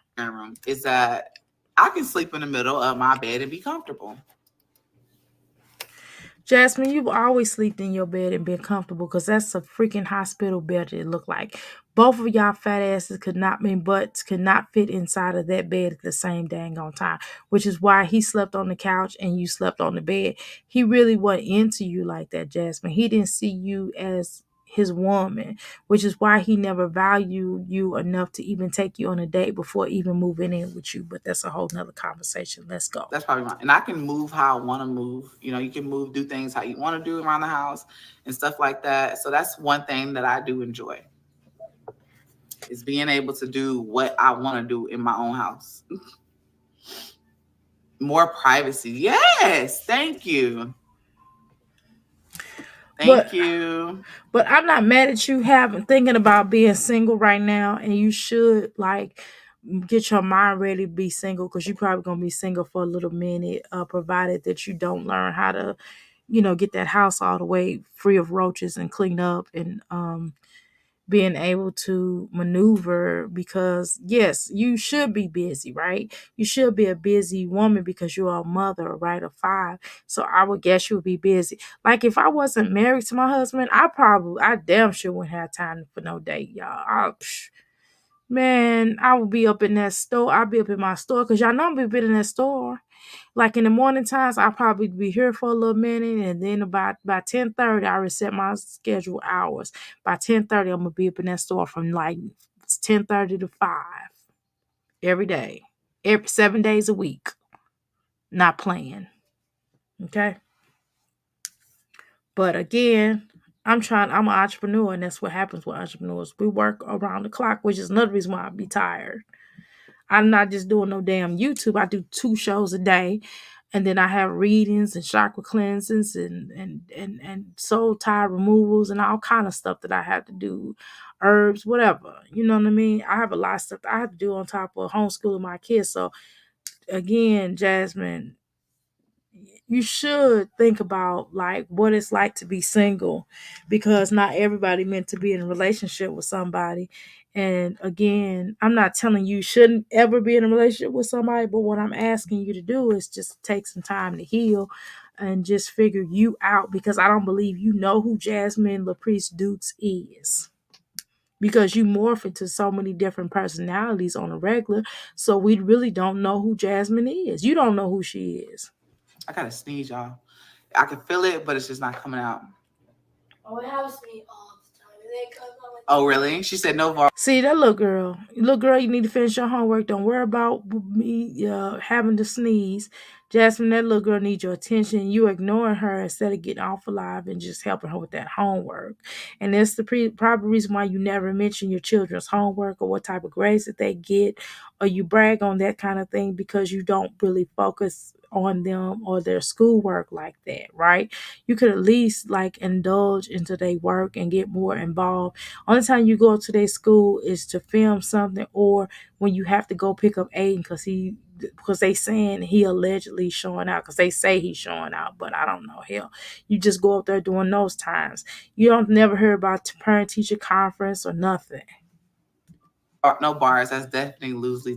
Is that I can sleep in the middle of my bed and be comfortable. Jasmine, you've always slept in your bed and been comfortable, because that's a freaking hospital bed it looked like. Both of y'all fat asses could not fit inside of that bed at the same dang on time, which is why he slept on the couch and you slept on the bed. He really wasn't into you like that, Jasmine. He didn't see you as his woman, which is why he never valued you enough to even take you on a date before even moving in with you. But that's a whole nother conversation. Let's go. That's probably mine. And I can move how I want to move. You can move, do things how you want to do around the house and stuff like that. So that's one thing that I do enjoy, is being able to do what I want to do in my own house. More privacy. Yes. Thank you. Thank you. But I'm not mad at you thinking about being single right now, and you should get your mind ready to be single, because you're probably gonna be single for a little minute, provided that you don't learn how to, get that house all the way free of roaches and clean up, and being able to maneuver, because yes, you should be busy, right? You should be a busy woman because you're a mother, right, of 5. So I would guess you would be busy. Like if I wasn't married to my husband, I damn sure wouldn't have time for no date, y'all. Man, I would be up in that store. I'd be up in my store, because y'all know I'm be in that store. Like in the morning times, I'll probably be here for a little minute, and then about by 10:30, I reset my schedule hours. By 10:30, I'm gonna be up in that store from like 10:30 to 5 every day, every 7 days a week. Not playing. Okay. But again, I'm an entrepreneur, and that's what happens with entrepreneurs. We work around the clock, which is another reason why I be tired. I'm not just doing no damn YouTube. I do 2 shows a day. And then I have readings and chakra cleansings and soul tie removals and all kind of stuff that I have to do, herbs, whatever. You know what I mean? I have a lot of stuff that I have to do on top of homeschooling my kids. So again, Jasmine, you should think about like what it's like to be single, because not everybody meant to be in a relationship with somebody. And again, I'm not telling you shouldn't ever be in a relationship with somebody, but what I'm asking you to do is just take some time to heal and just figure you out, because I don't believe you know who Jasmine LaPriest Dukes is, because you morph into so many different personalities on a regular. So we really don't know who Jasmine is. You don't know who she is. I gotta sneeze, y'all. I can feel it, but it's just not coming out. Oh, it happens to me all the time. And then it comes out like Oh, really? She said no. See that little girl. Little girl, you need to finish your homework. Don't worry about me having to sneeze. Jasmine, that little girl needs your attention. You ignoring her instead of getting off alive and just helping her with that homework. And that's the probably reason why you never mention your children's homework or what type of grades that they get, or you brag on that kind of thing, because you don't really focus on them or their schoolwork like that, right? You could at least like indulge into their work and get more involved. Only time you go to their school is to film something, or when you have to go pick up Aiden because they saying he allegedly showing out, because they say he's showing out, but I don't know. Hell, you just go up there during those times. You don't never hear about parent teacher conference or nothing. No bars. That's definitely loser.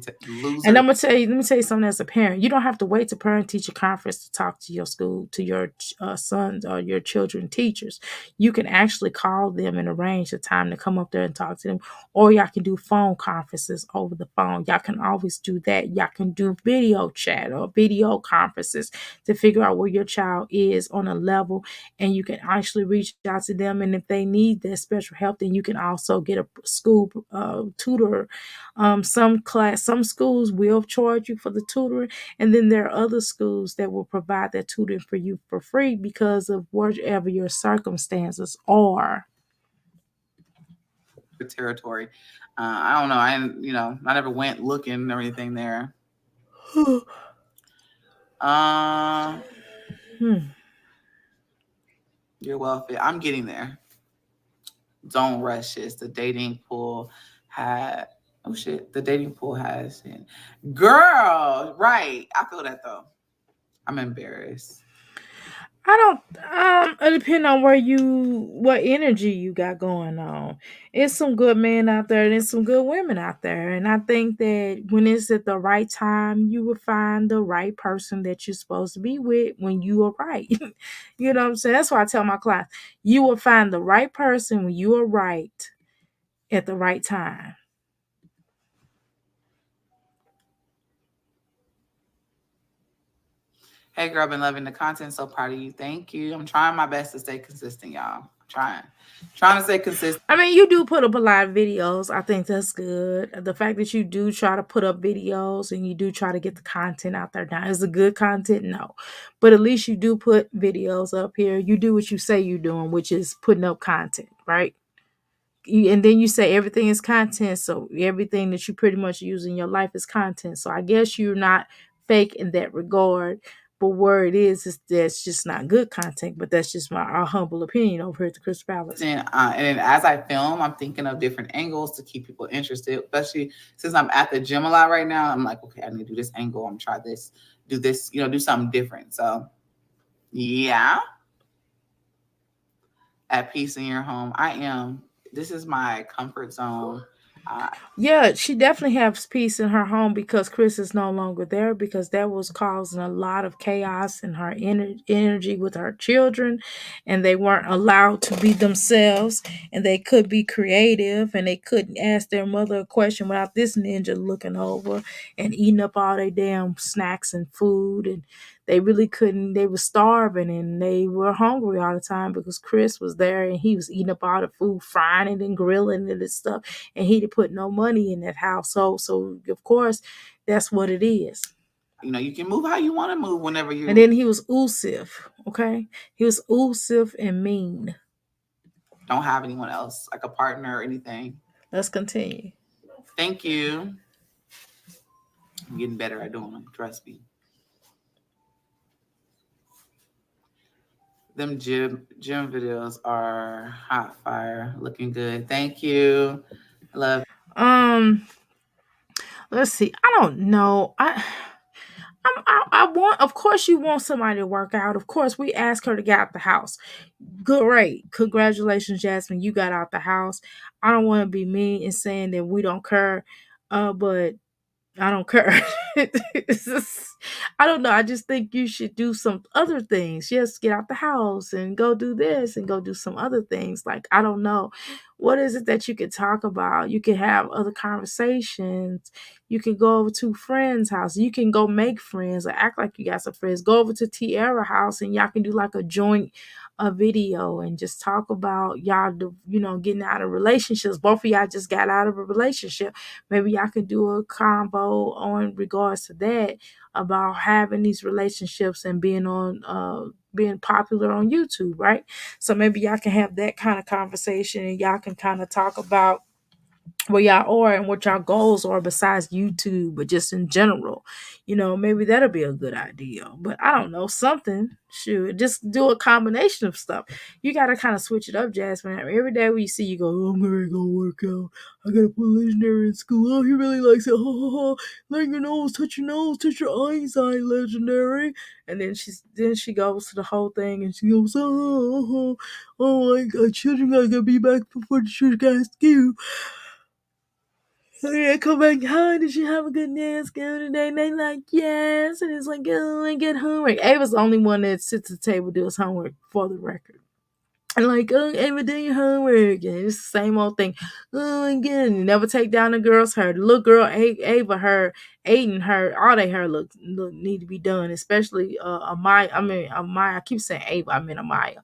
And let me tell you something. As a parent, you don't have to wait to parent teacher conference to talk to your school, to your sons or your children teachers. You can actually call them and arrange a time to come up there and talk to them, or y'all can do phone conferences over the phone. Y'all can always do that. Y'all can do video chat or video conferences to figure out where your child is on a level, and you can actually reach out to them. And if they need that special help, then you can also get a school tutor. Some schools will charge you for the tutoring, and then there are other schools that will provide that tutoring for you for free because of whatever your circumstances are. territory. I don't know. I never went looking or anything there. Uh, you're well fit. I'm getting there. Don't rush it. The dating pool had oh shit. The dating pool has girl. Right. I feel that though. I'm embarrassed. I don't. It depends on what energy you got going on. It's some good men out there, and there's some good women out there, and I think that when it's at the right time, you will find the right person that you're supposed to be with when you are right. You know what I'm saying? That's why I tell my clients, you will find the right person when you are right at the right time. Hey girl, been loving the content. So proud of you. Thank you. I'm trying my best to stay consistent, y'all. I'm trying to stay consistent. I mean, you do put up a lot of videos. I think that's good. The fact that you do try to put up videos and you do try to get the content out there. Now, is it good content? No. But at least you do put videos up here. You do what you say you're doing, which is putting up content, right? And then you say everything is content. So everything that you pretty much use in your life is content. So I guess you're not fake in that regard. But where it is that's just not good content. But that's just our humble opinion over here at the Crystal Palace. And then as I film, I'm thinking of different angles to keep people interested, especially since I'm at the gym a lot right now. I'm like, okay, I need to do this angle. I'm try this, do this, do something different. So yeah. At peace in your home. I am. This is my comfort zone. Yeah, she definitely has peace in her home because Chris is no longer there, because that was causing a lot of chaos in her energy with her children, and they weren't allowed to be themselves, and they could be creative, and they couldn't ask their mother a question without this ninja looking over and eating up all their damn snacks and food, and they really couldn't. They were starving and they were hungry all the time because Chris was there and he was eating up all the food, frying it and grilling it and stuff, and he didn't put no money in that household. So of course, that's what it is. You can move how you want to move whenever you. And then he was elusive. Okay, he was elusive and mean. Don't have anyone else like a partner or anything. Let's continue. Thank you. I'm getting better at doing them. Trust me. Them gym videos are hot fire, looking good. Thank you. I love. Let's see. I don't know. I want. Of course, you want somebody to work out. Of course, we asked her to get out the house. Great, congratulations, Jasmine. You got out the house. I don't want to be mean and saying that we don't care, but I don't care. I don't know. I just think you should do some other things. Just get out the house and go do this and go do some other things. Like, I don't know. What is it that you could talk about? You can have other conversations. You can go over to friends' house. You can go make friends or act like you got some friends. Go over to Tiara house and y'all can do like a joint video and just talk about y'all, getting out of relationships. Both of y'all just got out of a relationship. Maybe y'all can do a combo on regards to that, about having these relationships and being popular on YouTube, right? So maybe y'all can have that kind of conversation and y'all can kind of talk about where y'all are and what y'all goals are besides YouTube, but just in general. Maybe that'll be a good idea. But I don't know, something. Shoot, just do a combination of stuff. You gotta kind of switch it up, Jasmine. Every day when you see you go, oh, I'm gonna go work out. I gotta put Legendary in school. Oh, he really likes it. Ha ha ha. Let your nose, touch your eyes, Legendary. And then she goes to the whole thing and she goes, oh my God, children gotta be back before the church got school. So yeah, come back. Hi, did you have a good day at school today? And they like, yes. And it's like, oh, I get homework. Ava's the only one that sits at the table does homework, for the record. And like, oh, Ava, do your homework. And it's the same old thing. Oh, again, you never take down the girl's hair. The little girl, Ava, her, Aiden, her, all their hair look need to be done. Especially Amaya. I keep saying Ava. I mean Amaya.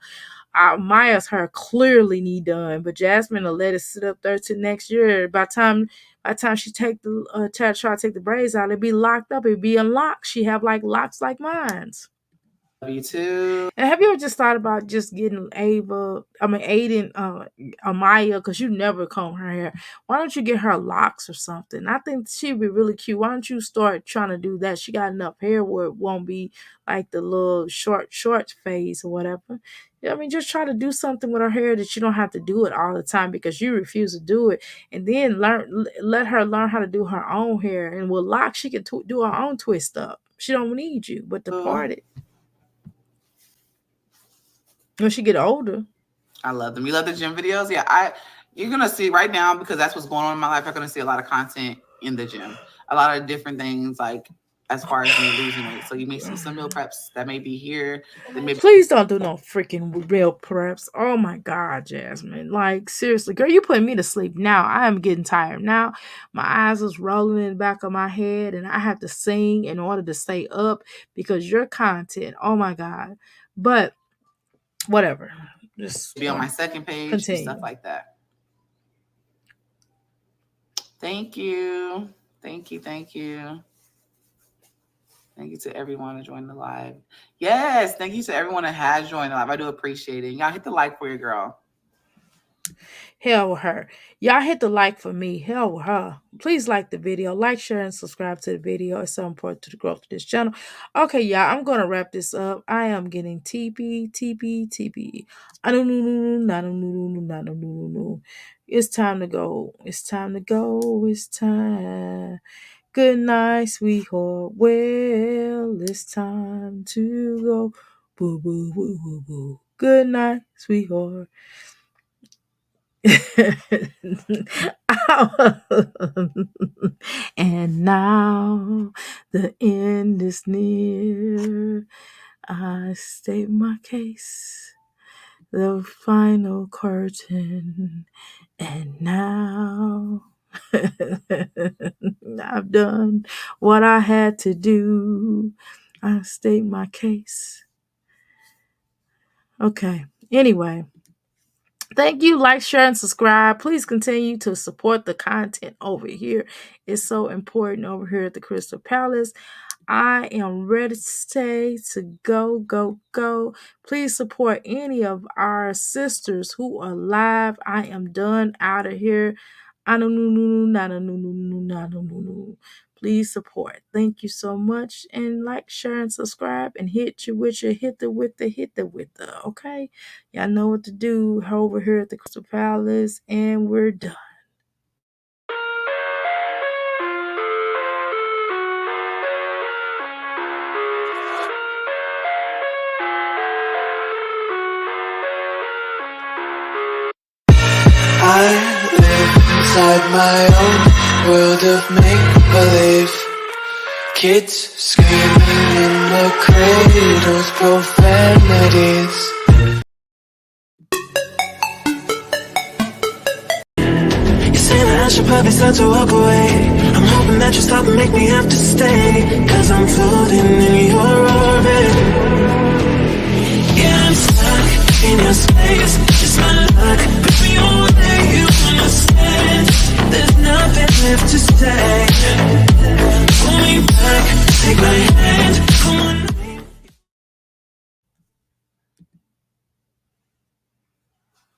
Maya's hair clearly need done, but Jasmine will let it sit up there till next year. By the time she take the try to take the braids out, it'd be locked up. It'd be unlocked. She have like locks like mine's. Love you too. And have you ever just thought about just getting Aiden, Amaya, because you never comb her hair. Why don't you get her locks or something? I think she'd be really cute. Why don't you start trying to do that? She got enough hair where it won't be like the little short phase or whatever. I mean, just try to do something with her hair that you don't have to do it all the time because you refuse to do it. And then let her learn how to do her own hair. And with locks, she can do her own twist up. She don't need you, but to part it. When she get older. I love them. You love the gym videos? Yeah, you're gonna see right now, because that's what's going on in my life. You're gonna see a lot of content in the gym, a lot of different things, like as far as me losing weight. So you may see some meal preps that may be here. Please don't do no freaking meal preps. Oh my God, Jasmine. Like, seriously, girl, you putting me to sleep now. I am getting tired now. My eyes is rolling in the back of my head, and I have to sing in order to stay up because your content, oh my God. But whatever. Just be on my second page and stuff like that. Thank you. Thank you. Thank you. Thank you to everyone who joined the live. Yes, thank you to everyone that has joined the live. I do appreciate it. Y'all hit the like for your girl. Hell with her. Y'all hit the like for me. Hell with her. Please like the video. Like, share, and subscribe to the video. It's so important to the growth of this channel. Okay, y'all. I'm going to wrap this up. I am getting TP. I don't know. It's time to go. It's time to go. It's time. Good night, sweetheart. Well, it's time to go. Boo, boo, boo, boo, boo. Good night, sweetheart. And now the end is near. I state my case, the final curtain, and now I've done what I had to do. I state my case. Okay, anyway. Thank you. Like, share, and subscribe. Please continue to support the content over here. It's so important over here at the Crystal Palace. I am ready to stay to go. Please support any of our sisters who are live. I am done out of here. Please support. Thank you so much. And like, share, and subscribe, and hit the with the. Okay? Y'all know what to do over here at the Crystal Palace, and we're done. I live inside my own world of make-believe. Kids screaming in the cradles, profanities. You say that I should probably start to walk away. I'm hoping that you stop and make me have to stay, 'cause I'm floating in your orbit. Yeah, I'm stuck in your space. Just my